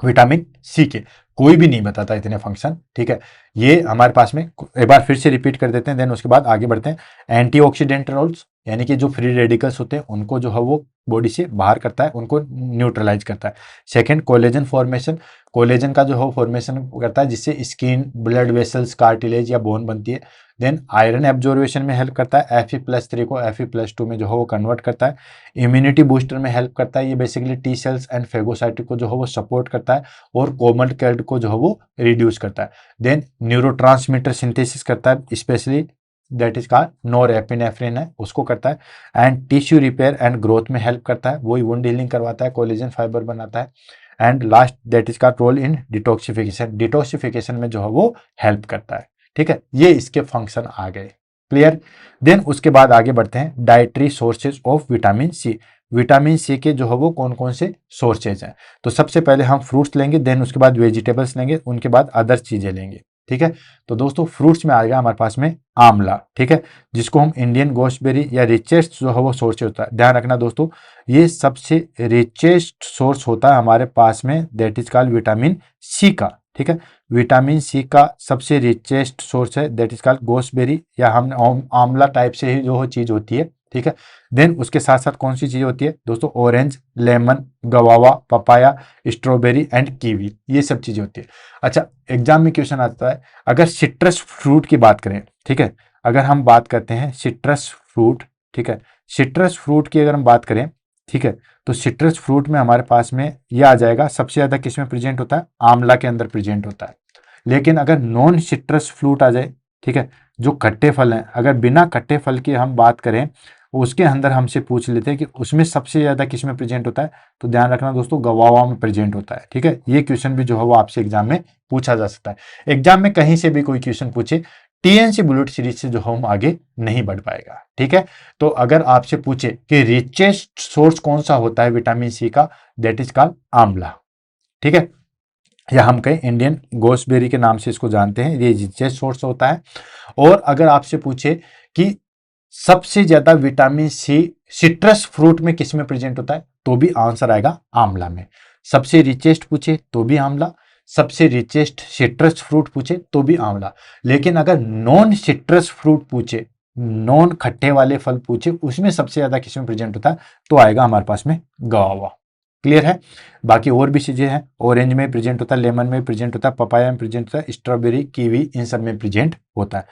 विटामिन सी के। कोई भी नहीं बताता इतने फंक्शन, ठीक है। ये हमारे पास में एक बार फिर से रिपीट कर देते हैं, देन उसके बाद आगे बढ़ते हैं। एंटीऑक्सीडेंट रोल्स, यानी कि जो फ्री रेडिकल्स होते हैं उनको जो है वो बॉडी से बाहर करता है, उनको न्यूट्रलाइज करता है। सेकंड, कोलेजन फॉर्मेशन, कोलेजन का जो है फॉर्मेशन करता है, जिससे स्किन, ब्लड वेसल्स, कार्टिलेज या बोन बनती है। देन आयरन एब्जॉर्वेशन में हेल्प करता है, Fe+3 को Fe+2 में जो है वो कन्वर्ट करता है। इम्यूनिटी बूस्टर में हेल्प करता है, ये basically T cells and phagocytic को जो है वो सपोर्ट करता है, और कोमल कैल्ड को जो है वो रिड्यूस करता है। देन न्यूरोट्रांसमीटर सिंथेसिस करता है, स्पेशली दैट इज कॉल्ड नोरएपिनेफ्रिन है, उसको करता है। And tissue repair and growth में हेल्प करता है, वही वुंड हीलिंग करवाता है, कोलेजन फाइबर बनाता है। And last, that is called role in detoxification, detoxification में जो है वो हेल्प करता है, ठीक है। ये इसके फंक्शन आ गए, क्लियर। देन उसके बाद आगे बढ़ते हैं, dietary sources of vitamin C. Vitamin C के जो है वो कौन कौन से सोर्सेज हैं। तो सबसे पहले हम फ्रूट्स लेंगे, देन उसके बाद वेजिटेबल्स लेंगे, उनके बाद अदर चीजें लेंगे, ठीक है। तो दोस्तों फ्रूट्स में आ गया हमारे पास में आंवला, ठीक है, जिसको हम इंडियन गोस्टबेरी या रिचेस्ट जो है वो सोर्स होता है। ध्यान रखना दोस्तों, ये सबसे रिचेस्ट सोर्स होता है हमारे पास में, that is called vitamin C का, ठीक है। विटामिन सी का सबसे रिचेस्ट सोर्स है, दैट इज कॉल्ड गोस्टबेरी, या हम आंवला टाइप से ही जो चीज होती है, ठीक है। देन उसके साथ साथ कौन सी चीज होती है दोस्तों, orange, lemon, गवावा, papaya, strawberry and kiwi, ये सब चीजें होती है। अच्छा, एग्जाम में क्वेश्चन आता है, अगर सिट्रस फ्रूट की बात करें, ठीक है, अगर हम बात करते हैं सिट्रस फ्रूट, ठीक है, सिट्रस फ्रूट की अगर हम बात करें, ठीक है, तो सिट्रस फ्रूट में हमारे पास में ये आ जाएगा, सबसे ज्यादा किसमें प्रेजेंट होता है, आंवला के अंदर प्रेजेंट होता है। लेकिन अगर नॉन सिट्रस फ्रूट आ जाए, ठीक है, जो खट्टे फल हैं, अगर बिना खट्टे फल की हम बात करें, उसके अंदर हमसे पूछ लेते हैं कि उसमें सबसे ज्यादा किसमें प्रेजेंट होता है, तो ध्यान रखना दोस्तों, गवावा में प्रेजेंट होता है, ठीक है। ये क्वेश्चन भी जो है वो आपसे एग्जाम में पूछा जा सकता है। एग्जाम में कहीं से भी कोई क्वेश्चन पूछे, टीएनसी बुलेट सीरीज से जो हम आगे नहीं बढ़ पाएगा, ठीक है। तो अगर आपसे पूछे कि रिचेस्ट सोर्स कौन सा होता है विटामिन सी का, दैट इज कॉल्ड आंवला, ठीक है, या हम कहें इंडियन गोस्टबेरी के नाम से इसको जानते हैं, ये रिचेस्ट सोर्स होता है। और अगर आपसे पूछे कि सबसे ज्यादा विटामिन सी सिट्रस फ्रूट में किस में प्रेजेंट होता है, तो भी आंसर आएगा आंवला में। सबसे रिचेस्ट पूछे तो भी आंवला, सबसे रिचेस्ट सिट्रस फ्रूट पूछे तो भी आंवला। लेकिन अगर नॉन सिट्रस फ्रूट पूछे, नॉन खट्टे वाले फल पूछे, उसमें सबसे ज्यादा किस में प्रेजेंट होता है, तो आएगा हमारे पास में गवावा। क्लियर है। बाकी और भी चीजें हैं, ऑरेंज में प्रेजेंट होता है, लेमन में प्रेजेंट होता है, पपाया में प्रेजेंट होता है, स्ट्रॉबेरी, कीवी, इन सब में प्रेजेंट होता है।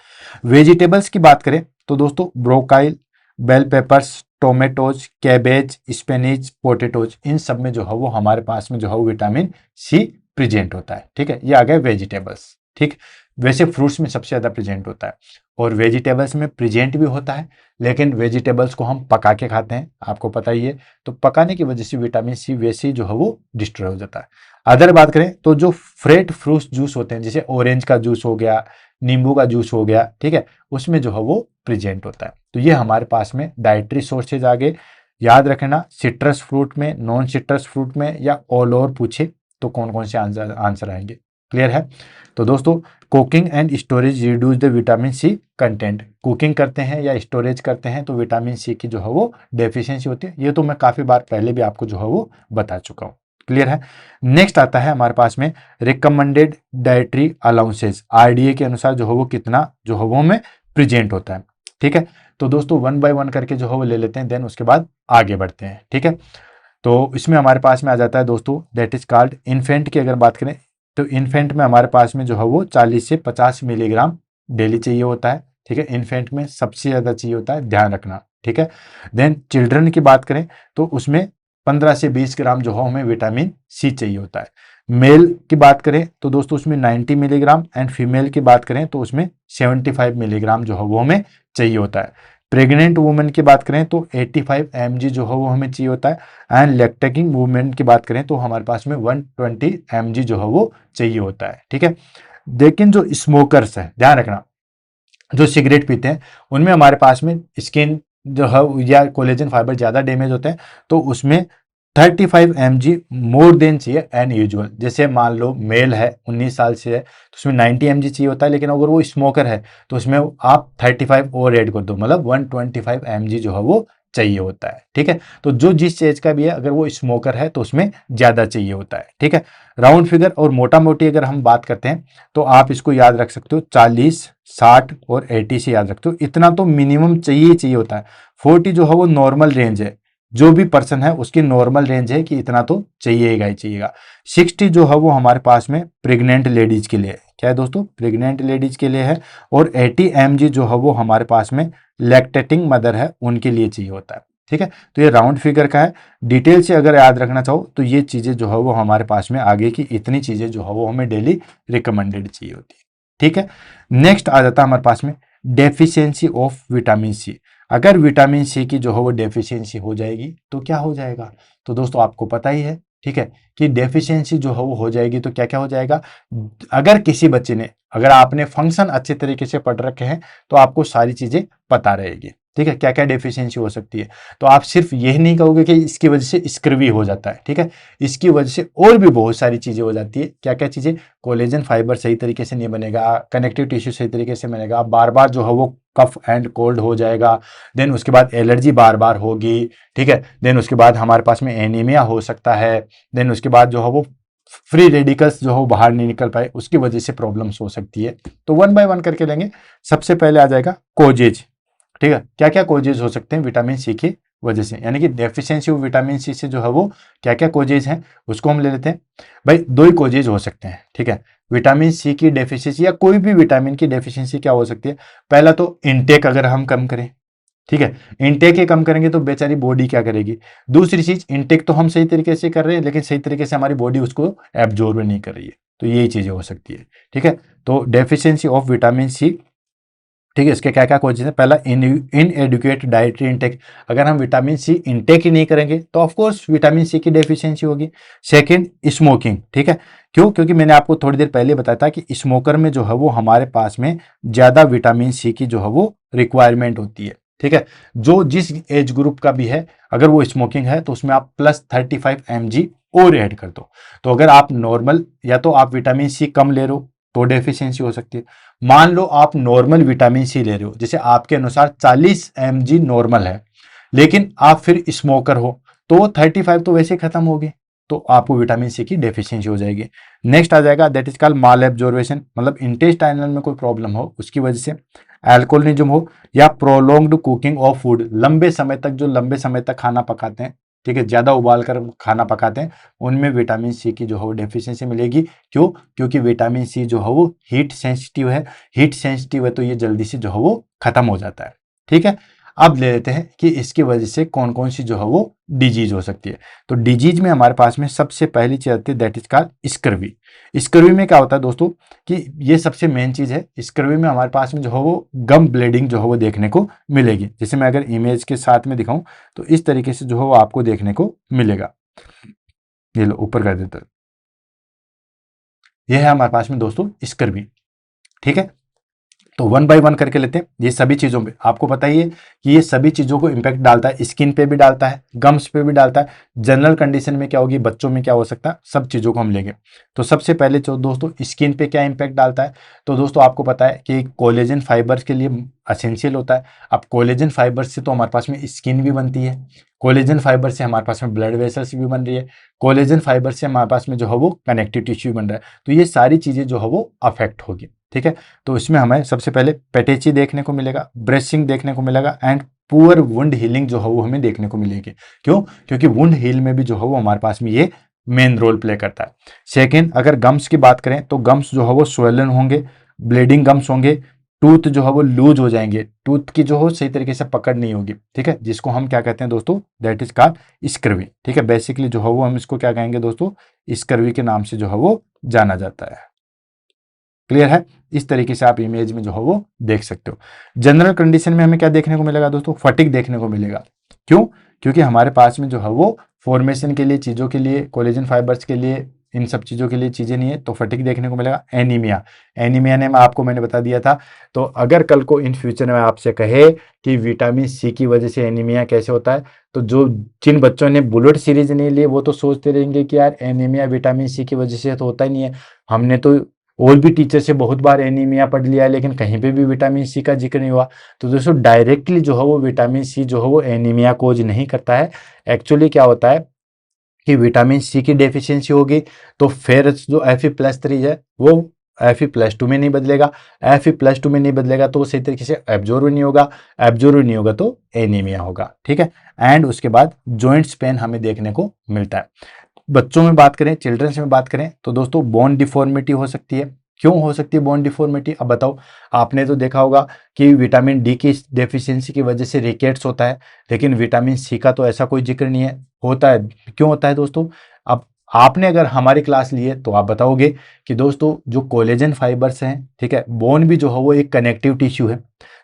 वेजिटेबल्स की बात करें तो दोस्तों broccoli, bell peppers, tomatoes, cabbage, spinach, potatoes, इन सब में जो है वो हमारे पास में जो है वो विटामिन सी प्रेजेंट होता है। ठीक है, ये आ गए वेजिटेबल्स। ठीक, वैसे फ्रूट्स में सबसे ज़्यादा प्रेजेंट होता है और वेजिटेबल्स में प्रेजेंट भी होता है, लेकिन वेजिटेबल्स को हम पका के खाते हैं, आपको पता ही है। तो पकाने की वजह से विटामिन सी वैसे ही जो है वो डिस्ट्रॉय हो जाता है। अदर बात करें तो जो फ्रेट फ्रूट जूस होते हैं, जैसे ऑरेंज का जूस हो गया, नींबू का जूस हो गया, ठीक है, उसमें जो है वो प्रेजेंट होता है। तो ये हमारे पास में डाइटरी सोर्सेज आ गए। याद रखना, सिट्रस फ्रूट में, नॉन सिट्रस फ्रूट में या ऑल ओवर पूछे तो कौन कौन से आंसर आएंगे। क्लियर है? तो दोस्तों, cooking and storage reduce the vitamin C content. Cooking करते हैं या स्टोरेज करते हैं तो विटामिन सी की जो है वो डेफिशिएंसी होती है। ये तो मैं काफ़ी बार पहले भी आपको जो है वो बता चुका हूँ। क्लियर है? नेक्स्ट आता है हमारे पास में रिकमेंडेड डाइटरी अलाउंसेस। आरडीए के अनुसार जो है वो कितना जो है वो हमें प्रेजेंट होता है। ठीक है, तो दोस्तों वन बाय वन करके जो है वो ले लेते हैं, देन उसके बाद आगे बढ़ते हैं। ठीक है, तो इसमें हमारे पास में आ जाता है दोस्तों, दैट इज कॉल्ड इन्फेंट की अगर बात करें तो इन्फेंट में हमारे पास में जो है वो 40 से 50 मिलीग्राम डेली चाहिए होता है। ठीक है, इन्फेंट में सबसे ज़्यादा चाहिए होता है, ध्यान रखना। ठीक है, देन चिल्ड्रन की बात करें तो उसमें 15 से 20 ग्राम जो है हमें विटामिन सी चाहिए होता है। मेल की बात करें तो दोस्तों उसमें 90 मिलीग्राम एंड फीमेल की बात करें तो उसमें 75 मिलीग्राम जो है वो हमें चाहिए होता है। प्रेग्नेंट वुमेन की बात करें तो 85 mg जो है वो हमें चाहिए होता है एंड लैक्टेटिंग वुमेन की बात करें तो हमारे पास में 120 mg जो है वो चाहिए होता है। ठीक है, लेकिन जो स्मोकर्स है, ध्यान रखना, जो सिगरेट पीते हैं उनमें हमारे पास में स्किन जो है या कोलेजन फाइबर ज़्यादा डैमेज होते हैं, तो उसमें 35 mg मोर देन चाहिए एन यूजुअल। जैसे मान लो मेल है, 19 साल से है, तो उसमें 90 mg चाहिए होता है, लेकिन अगर वो स्मोकर है तो उसमें आप 35 और ऐड कर दो, मतलब 125 mg जो है वो चाहिए होता है। ठीक है, तो जो जिस एज का भी है, अगर वो स्मोकर है तो उसमें ज़्यादा चाहिए होता है। ठीक है, राउंड फिगर और मोटा मोटी अगर हम बात करते हैं तो आप इसको याद रख सकते हो, 40, 60 और 80 से याद रखते हो, इतना तो मिनिमम चाहिए ही चाहिए होता है। 40 जो है वो नॉर्मल रेंज है, जो भी पर्सन है उसकी नॉर्मल रेंज है कि इतना तो चाहिएगा ही चाहिएगा। 60 जो है वो हमारे पास में प्रेग्नेंट लेडीज के लिए है। क्या है दोस्तों? प्रेग्नेंट लेडीज के लिए है। और 80 mg जो है वो हमारे पास में लैक्टेटिंग मदर है, उनके लिए चाहिए होता है। ठीक है, तो ये राउंड फिगर का है। डिटेल से अगर याद रखना चाहो तो ये चीज़ें जो है वो हमारे पास में आगे की इतनी चीज़ें जो है वो हमें डेली रिकमेंडेड चाहिए होती है। ठीक है, नेक्स्ट आ जाता है हमारे पास में डेफिशिएंसी ऑफ विटामिन सी। अगर विटामिन सी की जो है वो डेफिशिएंसी हो जाएगी तो क्या हो जाएगा? तो दोस्तों आपको पता ही है, ठीक है, कि डेफिशिएंसी जो है वो हो जाएगी तो क्या क्या हो जाएगा। अगर किसी बच्चे ने, अगर आपने फंक्शन अच्छे तरीके से पढ़ रखे हैं तो आपको सारी चीजें पता रहेगी। ठीक है, क्या क्या डेफिशिएंसी हो सकती है। तो आप सिर्फ यही नहीं कहोगे कि इसकी वजह से स्क्रवी हो जाता है। ठीक है, इसकी वजह से और भी बहुत सारी चीजें हो जाती है। क्या क्या चीजें? कोलेजन फाइबर सही तरीके से नहीं बनेगा, कनेक्टिव टिश्यू सही तरीके से बनेगा, बार बार जो है वो कफ एंड कोल्ड हो जाएगा, देन उसके बाद एलर्जी बार बार होगी। ठीक है, देन उसके बाद हमारे पास में एनीमिया हो सकता है, देन उसके बाद जो है वो फ्री रेडिकल्स जो है वो बाहर नहीं निकल पाए, उसकी वजह से प्रॉब्लम्स हो सकती है। तो वन बाय वन करके लेंगे। सबसे पहले आ जाएगा कोजेज। ठीक है, क्या क्या कोजेज हो सकते हैं विटामिन सी की वजह से, यानी कि डेफिशिएंसी ऑफ विटामिन सी से जो है वो क्या क्या कोजेज हैं उसको हम ले लेते हैं। भाई दो ही कोजेज हो सकते हैं। ठीक है, विटामिन सी की डेफिशिएंसी या कोई भी विटामिन की डेफिशिएंसी क्या हो सकती है? पहला तो इनटेक अगर हम कम करें, ठीक है, इनटेक ही कम करेंगे तो बेचारी बॉडी क्या करेगी। दूसरी चीज, इनटेक तो हम सही तरीके से कर रहे हैं लेकिन सही तरीके से हमारी बॉडी उसको एब्जॉर्ब नहीं कर रही है, तो यही चीजें हो सकती है। ठीक है, तो डेफिशिएंसी ऑफ विटामिन सी। ठीक है, इसके क्या क्या कोजेज हैं? पहला, इन एडुकेट डाइटरी इंटेक। अगर हम विटामिन सी इंटेक ही नहीं करेंगे तो ऑफ कोर्स विटामिन सी की डेफिशिएंसी होगी। Second, smoking. ठीक है, क्यों? क्योंकि मैंने आपको थोड़ी देर पहले बताया था कि स्मोकर में जो है वो हमारे पास में ज्यादा विटामिन सी की जो है वो रिक्वायरमेंट होती है। ठीक है, जो जिस एज ग्रुप का भी है, अगर वो स्मोकिंग है तो उसमें आप प्लस 35 mg और ऐड कर दो। तो अगर आप नॉर्मल, या तो आप विटामिन सी कम ले रहे हो तो डेफिशिएंसी हो सकती है। मान लो आप नॉर्मल विटामिन सी ले रहे हो, जैसे आपके अनुसार 40 mg नॉर्मल है, लेकिन आप फिर स्मोकर हो तो वो 35 तो वैसे ही खत्म होगी, तो आपको विटामिन सी की डेफिशिएंसी हो जाएगी। नेक्स्ट आ जाएगा that is called mall absorption, मतलब इंटेस्टाइनल में कोई प्रॉब्लम हो उसकी वजह से, एल्कोहलिज्म हो, या प्रोलॉन्ग्ड कुकिंग ऑफ फूड, लंबे समय तक, जो लंबे समय तक खाना पकाते हैं, ठीक है, ज्यादा उबाल कर खाना पकाते हैं, उनमें विटामिन सी की जो है वो डेफिशिएंसी मिलेगी। क्यों? क्योंकि विटामिन सी जो है वो हीट सेंसिटिव है। हीट सेंसिटिव है तो ये जल्दी से जो है वो खत्म हो जाता है। ठीक है, अब ले लेते हैं कि इसकी वजह से कौन कौन सी जो है वो डिजीज हो सकती है। तो डिजीज में हमारे पास में सबसे पहली चीज आती है, that is called scurvy. Scurvy में क्या होता है दोस्तों कि ये सबसे मेन चीज है। स्कर्वी में हमारे पास में जो है वो गम ब्लीडिंग जो है वो देखने को मिलेगी। जैसे मैं अगर इमेज के साथ में दिखाऊं तो इस तरीके से जो है वो आपको देखने को मिलेगा। ये लो ऊपर कर देता है। ये है हमारे पास में दोस्तों स्कर्वी। ठीक है, तो वन बाय वन करके लेते हैं। ये सभी चीजों पे आपको पता ही है कि ये सभी चीजों को इम्पैक्ट डालता है। स्किन पे भी डालता है, गम्स पे भी डालता है। जनरल कंडीशन में क्या होगी, बच्चों में क्या हो सकता है, सब चीजों को हम लेंगे। तो सबसे पहले जो दोस्तों स्किन पे क्या इम्पैक्ट डालता है, तो दोस्तों आपको पता है कि कोलेजन फाइबर्स के लिए असेंशियल होता है। अब कोलेजन फाइबर से तो हमारे पास में स्किन भी बनती है, कोलेजन फाइबर से हमारे पास में ब्लड वेसल्स भी बन रही है, कोलेजन फाइबर से हमारे पास में जो है वो कनेक्टिव टिश्यू बन रहा है। तो ये सारी चीजें जो है वो अफेक्ट होगी। ठीक है, तो इसमें हमें सबसे पहले पेटेची देखने को मिलेगा, ब्रेसिंग देखने को मिलेगा एंड पुअर वुंड हीलिंग जो है वो हमें देखने को मिलेगी। क्यों? क्योंकि वुंड हील में भी जो है वो हमारे पास में ये मेन रोल प्ले करता है। सेकेंड, अगर गम्स की बात करें तो गम्स जो है वो स्वेलन होंगे, ब्लीडिंग गम्स होंगे, टूथ जो है वो लूज हो जाएंगे, टूथ की जो हो सही तरीके से पकड़ नहीं होगी। ठीक है, जिसको हम क्या कहते हैं दोस्तों, दैट इज कॉल्ड स्कर्वी। ठीक है, बेसिकली जो है वो हम इसको क्या कहेंगे दोस्तों, स्कर्वी के नाम से जो है वो जाना जाता है। क्लियर है? इस तरीके से आप इमेज में जो है वो देख सकते हो। जनरल कंडीशन में हमें क्या देखने को मिलेगा दोस्तों, फटिग देखने को मिलेगा। क्यों? क्योंकि हमारे पास में जो है वो फॉर्मेशन के लिए, चीजों के लिए, कोलेजन फाइबर्स के लिए, इन सब चीजों के लिए चीजें नहीं है, तो फटिग देखने को मिलेगा। एनीमिया, एनीमिया ने मैंने बता दिया था। तो अगर कल को इन फ्यूचर में आपसे कहे कि विटामिन सी की वजह से एनीमिया कैसे होता है, तो जो जिन बच्चों ने बुलेट सीरीज नहीं ली वो तो सोचते रहेंगे कि यार एनीमिया विटामिन सी की वजह से तो होता ही नहीं है। हमने तो और भी टीचर से बहुत बार एनीमिया पढ़ लिया है, लेकिन कहीं पे भी विटामिन सी का जिक्र नहीं हुआ। तो दोस्तों डायरेक्टली जो है वो विटामिन सी जो है वो एनीमिया कोज नहीं करता है। एक्चुअली क्या होता है कि विटामिन सी की डेफिशिएंसी होगी तो फिर जो Fe+3 है वो Fe+2 में नहीं बदलेगा, Fe+2 में नहीं बदलेगा तो वो सही तरीके से एब्जॉर्ब नहीं होगा, एब्जॉर्ब नहीं होगा तो एनीमिया होगा। ठीक है, एंड उसके बाद जॉइंट्स पेन हमें देखने को मिलता है। बच्चों में बात करें, चिल्ड्रंस में बात करें तो दोस्तों बोन डिफॉर्मिटी हो सकती है। क्यों हो सकती है बोन डिफॉर्मिटी, अब बताओ। आपने तो देखा होगा कि विटामिन डी की डेफिशिएंसी की वजह से रिकेट्स होता है, लेकिन विटामिन सी का तो ऐसा कोई जिक्र नहीं है। होता है, क्यों होता है दोस्तों? अब आपने अगर हमारी क्लास ली है तो आप बताओगे कि दोस्तों जो कोलेजन फाइबर्स हैं, ठीक है, बोन भी जो है वो एक कनेक्टिव टिश्यू है।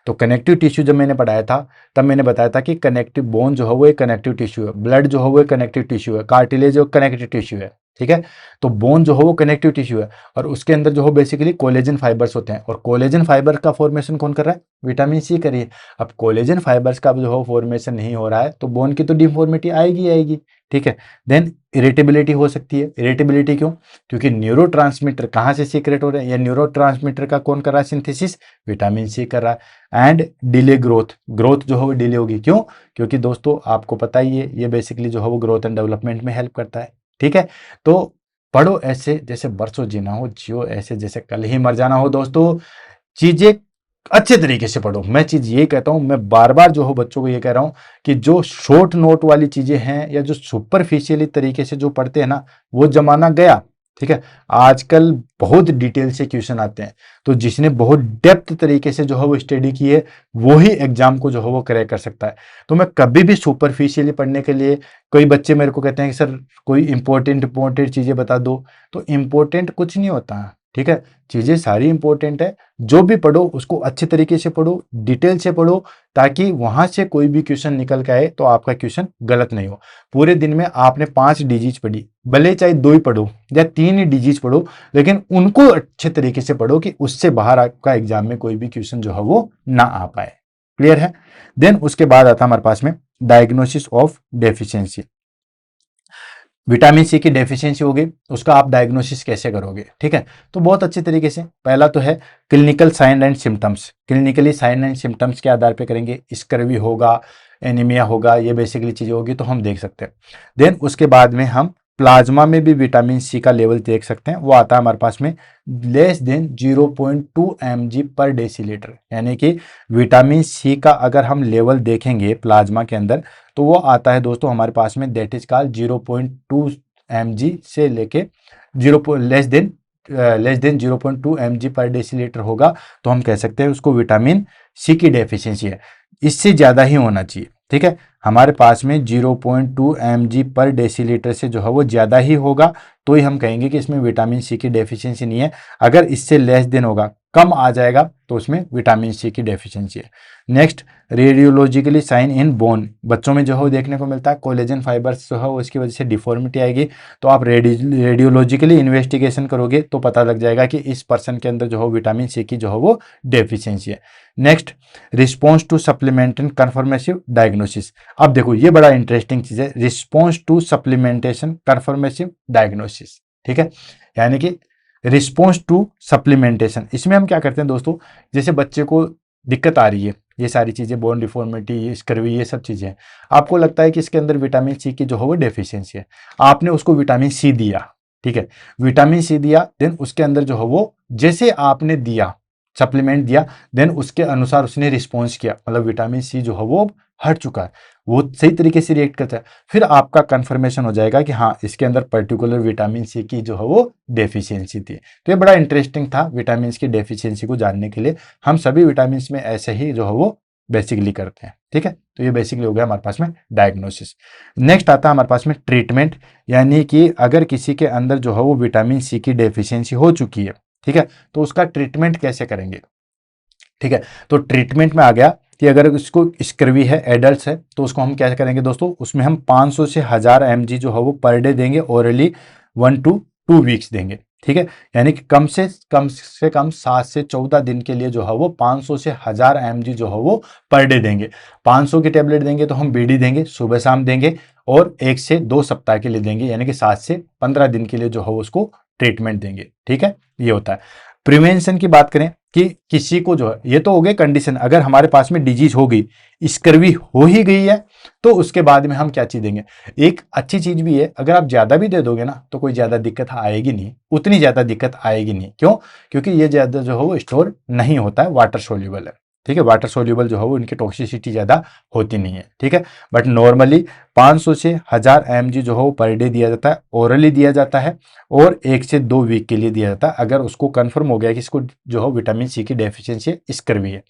तो कनेक्टिव टिश्यू जब मैंने पढ़ाया था तब मैंने बताया था कि कनेक्टिव बोन जो है वो एक कनेक्टिव टिश्यू है, ब्लड जो है वो एक कनेक्टिव टिश्यू है, कार्टिलेज जो कनेक्टिव टिश्यू है। ठीक है, तो बोन जो है वो कनेक्टिव टिश्यू है और उसके अंदर जो है बेसिकली कोलेजन फाइबर्स होते हैं, और कोलेजन फाइबर का फॉर्मेशन कौन कर रहा है? विटामिन सी करिए। अब कोलेजन फाइबर्स का जो है फॉर्मेशन नहीं हो रहा है तो बोन की तो डिफॉर्मिटी आएगी आएगी। ठीक है, देन इरिटेबिलिटी हो सकती है। इरिटेबिलिटी क्यों? क्योंकि न्यूरोट्रांसमीटर कहाँ से सीक्रेट हो रहे हैं, या न्यूरोट्रांसमीटर का कौन कर रहा है सिंथेसिस? विटामिन सी कर रहा है। एंड डिले ग्रोथ, ग्रोथ जो है वो डिले होगी। क्यों? क्योंकि दोस्तों आपको पता ही है ये बेसिकली जो है वो ग्रोथ एंड डेवलपमेंट में हेल्प करता है। ठीक है, तो पढ़ो ऐसे जैसे बरसों जीना हो, जियो ऐसे जैसे कल ही मर जाना हो। दोस्तों चीजें अच्छे तरीके से पढ़ो। मैं चीज ये कहता हूं, मैं बार बार जो हो बच्चों को ये कह रहा हूं कि जो शॉर्ट नोट वाली चीजें हैं या जो सुपरफिशियली तरीके से जो पढ़ते हैं ना, वो जमाना गया। ठीक है, आजकल बहुत डिटेल से क्वेश्चन आते हैं, तो जिसने बहुत डेप्थ तरीके से जो है वो स्टडी की है वो ही एग्जाम को जो है वो क्रैक कर सकता है। तो मैं कभी भी सुपरफिशियली पढ़ने के लिए, कोई बच्चे मेरे को कहते हैं कि सर कोई इंपॉर्टेंट चीजें बता दो, तो इंपॉर्टेंट कुछ नहीं होता। ठीक है, चीजें सारी इंपॉर्टेंट है। जो भी पढ़ो उसको अच्छे तरीके से पढ़ो, डिटेल से पढ़ो, ताकि वहां से कोई भी क्वेश्चन निकल के आए तो आपका क्वेश्चन गलत नहीं हो। पूरे दिन में आपने 5 डिजीज पढ़ी, भले चाहे 2 ही पढ़ो या 3 ही डिजीज पढ़ो, लेकिन उनको अच्छे तरीके से पढ़ो कि उससे बाहर आपका एग्जाम में कोई भी क्वेश्चन जो है वो ना आ पाए। क्लियर है? देन उसके बाद आता हमारे पास में diagnosis of deficiency. Vitamin C की डेफिशिएंसी होगी, उसका आप डायग्नोसिस कैसे करोगे? ठीक है, तो बहुत अच्छे तरीके से, पहला तो है clinical sign and symptoms. Clinically sign and symptoms के आधार पे करेंगे, स्कर्वी होगा, एनीमिया होगा, ये बेसिकली चीजें होगी तो हम देख सकते हैं। देन उसके बाद में हम प्लाज्मा में भी विटामिन सी का लेवल देख सकते हैं। वो आता है हमारे पास में लेस देन 0.2 mg पर डेसीलीटर, यानी कि विटामिन सी का अगर हम लेवल देखेंगे प्लाज्मा के अंदर तो वो आता है दोस्तों हमारे पास में दैट इज कॉल्ड 0.2 mg से लेके 0 लेस देन 0.2 mg पर डेसीलीटर होगा तो हम कह सकते हैं उसको विटामिन सी की डेफिशिएंसी है। इससे ज़्यादा ही होना चाहिए। ठीक है, हमारे पास में 0.2 mg पर डेसीलीटर से जो है वो ज़्यादा ही होगा तो ही हम कहेंगे कि इसमें विटामिन सी की डेफिशिएंसी नहीं है। अगर इससे लेस देन होगा, कम आ जाएगा, तो उसमें विटामिन सी की डेफिशिएंसी है। Next, radiologically sign in bone, बच्चों में जो है देखने को मिलता है कोलेजन फाइबर्स जो है उसकी वजह से डिफॉर्मिटी आएगी। तो आप रेडियोलॉजिकली इन्वेस्टिगेशन करोगे तो पता लग जाएगा कि इस पर्सन के अंदर जो है विटामिन सी की जो है वो डेफिशिएंसी है। Next, response to supplementation confirmative diagnosis. अब देखो ये बड़ा इंटरेस्टिंग चीज है, response to supplementation confirmative diagnosis. ठीक है, यानी कि रिस्पॉन्स टू सप्लीमेंटेशन, इसमें हम क्या करते हैं दोस्तों, जैसे बच्चे को दिक्कत आ रही है, ये सारी चीजें बोन डिफॉर्मिटी, स्कर्वी, ये सब चीजें, आपको लगता है कि इसके अंदर विटामिन सी की जो है वो डेफिशिएंसी है, आपने उसको विटामिन सी दिया। ठीक है, विटामिन सी दिया, देन उसके अंदर जो है वो जैसे आपने दिया सप्लीमेंट दिया, देन उसके अनुसार उसने रिस्पॉन्स किया, मतलब विटामिन सी जो है वो हट चुका है, वो सही तरीके से रिएक्ट करता है, फिर आपका कंफर्मेशन हो जाएगा कि हाँ इसके अंदर पर्टिकुलर विटामिन सी की जो है वो डेफिशिएंसी थी। तो ये बड़ा इंटरेस्टिंग था विटामिन की डेफिशिएंसी को जानने के लिए। हम सभी विटामिन में ऐसे ही जो है वो बेसिकली करते हैं। ठीक है, तो ये बेसिकली हो गया हमारे पास में डायग्नोसिस। नेक्स्ट आता है हमारे पास में ट्रीटमेंट, यानी कि अगर किसी के अंदर जो है वो विटामिन सी की डेफिशिएंसी हो चुकी है, ठीक है, तो उसका ट्रीटमेंट कैसे करेंगे। ठीक है, तो ट्रीटमेंट में आ गया कि अगर उसको स्कर्वी है, एडल्ट है, तो उसको हम क्या करेंगे दोस्तों, उसमें हम 500 से 1000 mg जो है वो पर डे देंगे, ओरली 1 to 2 वीक्स देंगे। ठीक है, यानी कि कम से कम 7 से 14 दिन के लिए जो है वो 500 से 1000 mg जो है वो पर डे देंगे। 500 की टेबलेट देंगे तो हम बीडी देंगे, सुबह शाम देंगे, और 1 से 2 सप्ताह के लिए देंगे, यानी कि 7 से 15 दिन के लिए जो है उसको ट्रीटमेंट देंगे। ठीक है, ये होता है। प्रिवेंशन की बात करें कि किसी को जो है, ये तो हो गए कंडीशन, अगर हमारे पास में डिजीज हो गई, स्कर्वी हो ही गई है, तो उसके बाद में हम क्या चीज देंगे। एक अच्छी चीज भी है, अगर आप ज्यादा भी दे दोगे ना तो कोई ज्यादा दिक्कत आएगी नहीं, उतनी ज्यादा दिक्कत आएगी नहीं। क्यों? क्योंकि ये ज्यादा जो है वो स्टोर नहीं होता है, वाटर सोल्यूबल है। ठीक है, वाटर सोल्यूबल जो है वो इनकी टॉक्सिसिटी ज्यादा होती नहीं है। ठीक है, बट नॉर्मली 500 से 1000 mg जो है वो पर डे दिया जाता है, ओरली दिया जाता है, और 1 से 2 वीक के लिए दिया जाता है, अगर उसको कंफर्म हो गया कि इसको जो है विटामिन सी की डेफिशिएंसी स्कर्वी है।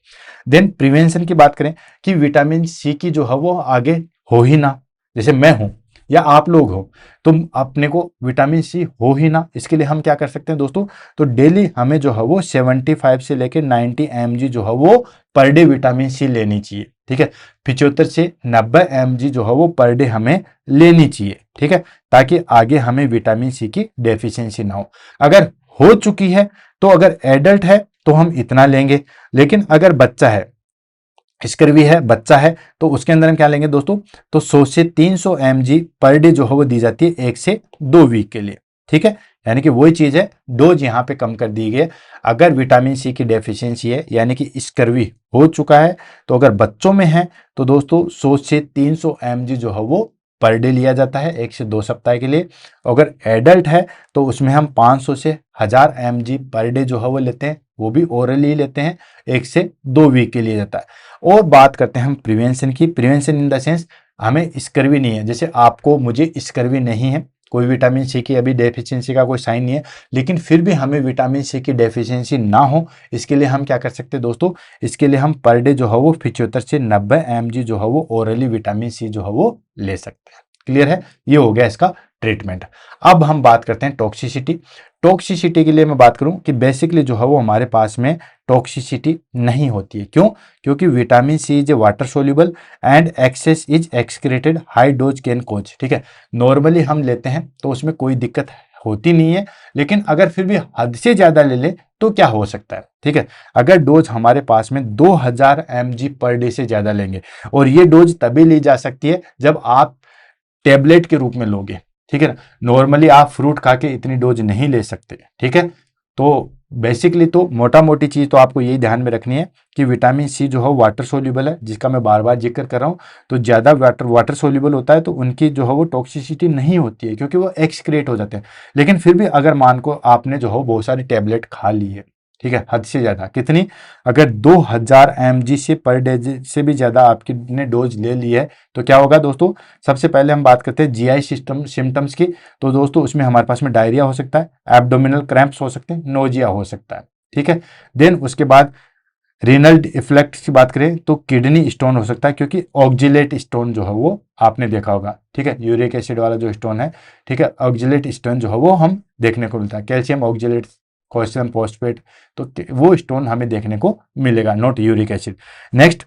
देन प्रिवेंशन की बात करें कि विटामिन सी की जो है वो आगे हो ही ना, जैसे मैं हूं या आप लोग हो, तुम अपने को विटामिन सी हो ही ना, इसके लिए हम क्या कर सकते हैं दोस्तों, तो डेली हमें जो है वो 75 से लेकर 90 mg जो है वो पर डे विटामिन सी लेनी चाहिए। ठीक है, 75 से 90 mg जो है वो पर डे हमें लेनी चाहिए। ठीक है, ताकि आगे हमें विटामिन सी की डेफिशिएंसी ना हो। अगर हो चुकी है तो अगर एडल्ट है तो हम इतना लेंगे, लेकिन अगर बच्चा है, स्कर्वी है, बच्चा है, तो उसके अंदर हम क्या लेंगे दोस्तों, तो 100 से 300 mg पर डे जो है वो दी जाती है 1 से 2 वीक के लिए। ठीक है, यानी कि वही चीज है, डोज यहाँ पे कम कर दी गई है। अगर विटामिन सी की डेफिशिएंसी है, यानी कि स्कर्वी हो चुका है, तो अगर बच्चों में है तो दोस्तों 100 से 300 mg जो है वो पर डे लिया जाता है 1 से 2 सप्ताह के लिए। अगर एडल्ट है तो उसमें हम 500 से 1000 mg पर डे जो है वो लेते हैं, वो भी ओरली लेते हैं, 1 से 2 वीक के लिए जाता है। और बात करते हैं हम प्रिवेंशन की। प्रिवेंशन इन द सेंस, हमें स्कर्वी नहीं है, जैसे आपको मुझे स्कर्वी नहीं है, कोई विटामिन सी की अभी डेफिशिएंसी का कोई साइन नहीं है, लेकिन फिर भी हमें विटामिन सी की डेफिशिएंसी ना हो, इसके लिए हम क्या कर सकते हैं दोस्तों, इसके लिए हम पर डे जो है वो 75 से 90 mg जो है वो ओरली विटामिन सी जो है वो ले सकते हैं। क्लियर है, ये हो गया इसका ट्रीटमेंट। अब हम बात करते हैं टॉक्सिसिटी। टॉक्सिसिटी के लिए मैं बात करूं कि बेसिकली जो है वो हमारे पास में टॉक्सिसिटी नहीं होती है। क्यों? क्योंकि vitamin C is a water soluble and excess is excreted high dose can cause. ठीक है, नॉर्मली हम लेते हैं तो उसमें कोई दिक्कत होती नहीं है, लेकिन अगर फिर भी हद से ज्यादा ले ले तो क्या हो सकता है। ठीक है, अगर डोज हमारे पास में 2000 mg पर डे से ज्यादा लेंगे, और ये डोज तभी ली जा सकती है जब आप टेबलेट के रूप में लोगे। ठीक है ना, नॉर्मली आप फ्रूट खा के इतनी डोज नहीं ले सकते। ठीक है, तो बेसिकली तो मोटा मोटी चीज तो आपको यही ध्यान में रखनी है कि विटामिन सी जो है वाटर सोल्यूबल है, जिसका मैं बार बार जिक्र कर रहा हूं, तो ज्यादा वाटर सोल्यूबल होता है तो उनकी जो है वो टॉक्सिसिटी नहीं होती है, क्योंकि वो एक्सक्रीट हो जाते हैं। लेकिन फिर भी अगर मान को आपने जो है बहुत सारी टेबलेट खा ली है, ठीक है, हद से ज्यादा, कितनी, अगर 2000 mg से पर डे से भी ज्यादा आपकी ने डोज ले ली है, तो क्या होगा दोस्तों, सबसे पहले हम बात करते हैं जीआई सिस्टम सिम्टम्स की। तो दोस्तों उसमें हमारे पास में डायरिया हो सकता है, एब्डोमिनल क्रैम्प्स हो सकते हैं, नोजिया हो सकता है। ठीक है, देन उसके बाद रीनल इफ्लेक्ट की बात करें तो किडनी स्टोन हो सकता है, क्योंकि ऑक्जिलेट स्टोन जो है वो आपने देखा होगा, ठीक है, यूरिक एसिड वाला जो स्टोन है, ठीक है, ऑक्जिलेट स्टोन जो है वो हम देखने को मिलता है, कैल्शियम ऑक्जिलेट, कैल्शियम फॉस्फेट, तो वो स्टोन हमें देखने को मिलेगा, not uric acid. Next,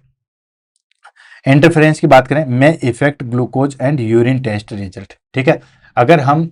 interference की बात करें, may affect glucose and urine test result, ठीक है, अगर हम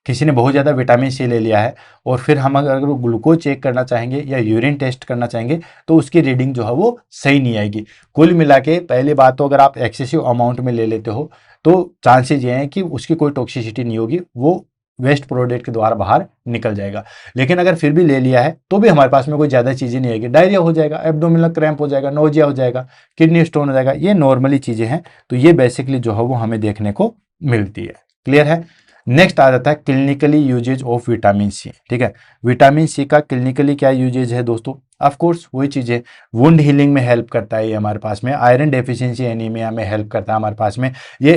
किसी ने बहुत ज़्यादा विटामिन सी ले लिया है और फिर हम अगर वो ग्लूकोज चेक करना चाहेंगे या यूरिन टेस्ट करना चाहेंगे तो उसकी रीडिंग जो है वो सही नहीं आएगी। कुल मिला के पहली बात तो अगर आप एक्सेसिव अमाउंट में ले लेते हो तो चांसेज ये हैं कि उसकी कोई टॉक्सिसिटी नहीं होगी, वो वेस्ट प्रोडक्ट के द्वारा बाहर निकल जाएगा। लेकिन अगर फिर भी ले लिया है तो भी हमारे पास में कोई ज़्यादा चीज़ें नहीं आएगी, डायरिया हो जाएगा, एब्डोमिनल क्रैम्प हो जाएगा, नोजिया हो जाएगा, किडनी स्टोन हो जाएगा, ये नॉर्मली चीज़ें हैं। तो ये बेसिकली जो है वो हमें देखने को मिलती है। क्लियर है। नेक्स्ट आ जाता है clinically usages of vitamin C, ठीक है, विटामिन सी का क्लिनिकली क्या यूजेज है दोस्तों, ऑफ कोर्स वही चीज़ है, वुंड हीलिंग में हेल्प करता है ये हमारे पास में, आयरन डेफिशिएंसी एनीमिया में हेल्प करता है हमारे पास में, ये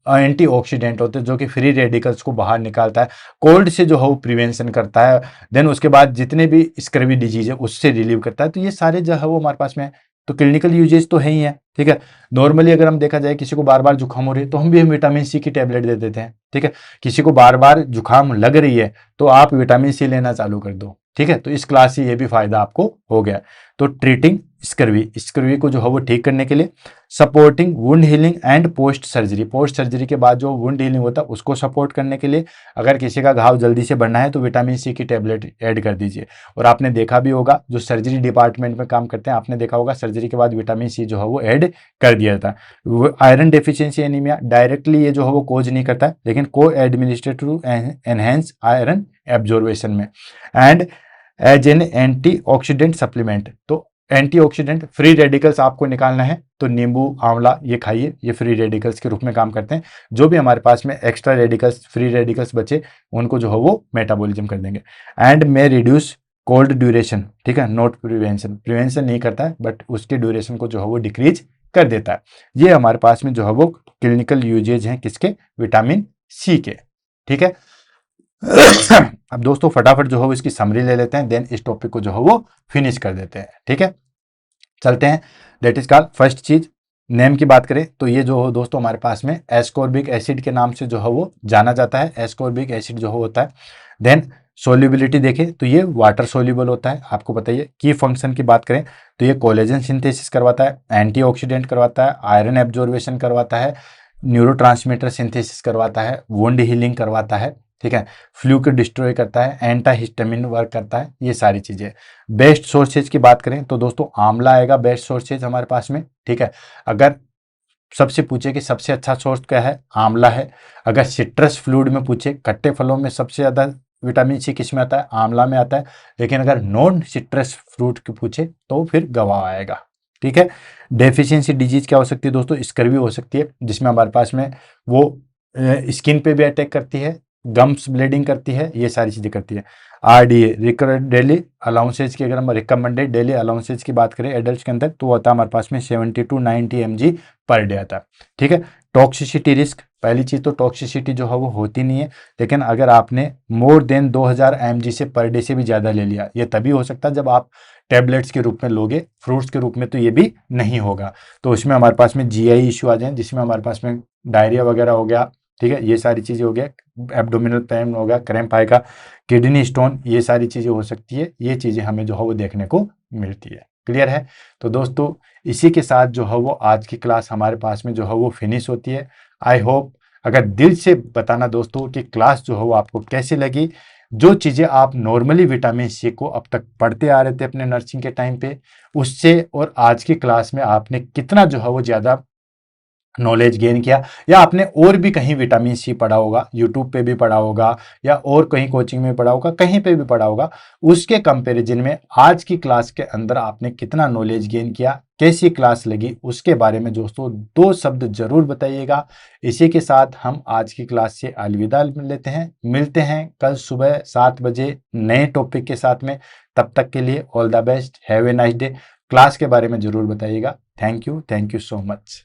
एंटीऑक्सीडेंट होते हैं जो कि फ्री रेडिकल्स को बाहर निकालता है, कोल्ड से जो है वो प्रिवेंशन करता है, देन उसके बाद जितने भी स्क्रवी डिजीज है उससे रिलीव करता है। तो ये सारे जो है वो हमारे पास में है, तो क्लिनिकल यूजेज तो है ही है, ठीक है। नॉर्मली अगर हम देखा जाए किसी को बार बार जुकाम हो रही है तो हम भी विटामिन सी की टेबलेट दे देते हैं, ठीक है, किसी को बार बार जुकाम लग रही है तो आप विटामिन सी लेना चालू कर दो, ठीक है। तो इस क्लास से ये भी फायदा आपको हो गया। तो ट्रीटिंग स्कर्वी को जो है वो ठीक करने के लिए, supporting wound healing and post surgery के बाद जो वुंड हीलिंग होता है उसको सपोर्ट करने के लिए, अगर किसी का घाव जल्दी से बढ़ना है तो विटामिन सी की टेबलेट ऐड कर दीजिए। और आपने देखा भी होगा जो सर्जरी डिपार्टमेंट में काम करते हैं, आपने देखा होगा सर्जरी के बाद विटामिन सी जो है वो ऐड कर दिया जाता है। आयरन डेफिशिएंसी एनीमिया डायरेक्टली ये जो है वो कोज नहीं करता है, लेकिन को एडमिनिस्ट्रेटिव एनहेंस आयरन एब्जॉर्वेशन में, and as an antioxidant supplement. तो एंटीऑक्सीडेंट फ्री रेडिकल्स आपको निकालना है तो नींबू आंवला ये खाइए, ये फ्री रेडिकल्स के रूप में काम करते हैं। जो भी हमारे पास में एक्स्ट्रा रेडिकल्स फ्री रेडिकल्स बचे उनको जो है वो मेटाबॉलिज्म कर देंगे। एंड में रिड्यूस कोल्ड ड्यूरेशन, ठीक है, नॉट प्रिवेंशन नहीं करता है बट उसके ड्यूरेशन को जो है वो डिक्रीज कर देता है। ये हमारे पास में जो है वो क्लिनिकल यूजेज हैं किसके, विटामिन सी के, ठीक है। अब दोस्तों फटाफट जो है वो इसकी समरी ले लेते हैं, देन इस टॉपिक को जो है वो फिनिश कर देते हैं, ठीक है। चलते हैं, दैट इज कॉल्ड फर्स्ट चीज, नेम की बात करें तो ये जो हो दोस्तों हमारे पास में एस्कॉर्बिक एसिड के नाम से जो है वो जाना जाता है, एस्कॉर्बिक एसिड जो होता है। देन सोल्यूबिलिटी देखें तो ये वाटर सोल्यूबल होता है, आपको बताइए। की फंक्शन की बात करें तो ये कोलेजन सिंथेसिस करवाता है, एंटीऑक्सीडेंट करवाता है, आयरन एब्जॉर्वेशन करवाता है, न्यूरोट्रांसमीटर सिंथेसिस करवाता है, वुंड हीलिंग करवाता है, ठीक है, फ्लू को डिस्ट्रॉय करता है, एंटा हिस्टामिन वर्क करता है, ये सारी चीजें। बेस्ट सोर्सेज की बात करें तो दोस्तों आंवला आएगा बेस्ट सोर्सेज हमारे पास में, ठीक है। अगर सबसे पूछे कि सबसे अच्छा सोर्स क्या है, आंवला है। अगर सिट्रस फ्लूइड में पूछे, खट्टे फलों में सबसे ज्यादा विटामिन सी किस में आता है, आंवला में आता है। लेकिन अगर नॉन सिट्रस फ्रूट की पूछे तो फिर गवाह आएगा, ठीक है। डेफिशिएंसी डिजीज क्या हो सकती है दोस्तों, स्कर्वी हो सकती है, जिसमें हमारे पास में वो स्किन पे भी अटैक करती है, गम्स ब्लीडिंग करती है, ये सारी चीजें करती है। RDA रिकरेंट डेली अलाउंसेज की, अगर हम रिकमेंडेड डेली अलाउंसेज की बात करें एडल्ट के अंदर तो आता है हमारे पास में 70 to 90 mg पर डे आता है, ठीक है। टॉक्सिसिटी रिस्क, पहली चीज तो टॉक्सिसिटी जो है वो होती नहीं है, लेकिन अगर आपने मोर देन 2000 mg से पर डे से भी ज्यादा ले लिया, ये तभी हो सकता है जब आप टैबलेट्स के रूप में लोगे, फ्रूट्स के रूप में तो ये भी नहीं होगा। तो इसमें हमारे पास में GI इश्यू आ जाए, जिसमें हमारे पास में डायरिया वगैरह हो गया, ठीक है, ये सारी चीजें हो गया, एब्डोमिनल पेन हो गया, क्रैम्प आएगा, किडनी स्टोन, ये सारी चीजें हो सकती है। ये चीजें हमें जो है वो देखने को मिलती है। क्लियर है। तो दोस्तों इसी के साथ जो है वो आज की क्लास हमारे पास में जो है वो फिनिश होती है। आई होप, अगर दिल से बताना दोस्तों कि क्लास जो है वो आपको कैसी लगी, जो चीजें आप नॉर्मली विटामिन सी को अब तक पढ़ते आ रहे थे अपने नर्सिंग के टाइम पे, उससे और आज की क्लास में आपने कितना जो है वो ज्यादा नॉलेज गेन किया, या आपने और भी कहीं विटामिन सी पढ़ा होगा, यूट्यूब पे भी पढ़ा होगा या और कहीं कोचिंग में पढ़ा होगा, कहीं पे भी पढ़ा होगा, उसके कंपैरिजन में आज की क्लास के अंदर आपने कितना नॉलेज गेन किया, कैसी क्लास लगी, उसके बारे में दोस्तों 2 शब्द जरूर बताइएगा। इसी के साथ हम आज की क्लास से अलविदा लेते हैं, मिलते हैं कल सुबह 7 बजे नए टॉपिक के साथ में। तब तक के लिए all the best, have a nice day. Class के बारे में जरूर बताइएगा। Thank you so much.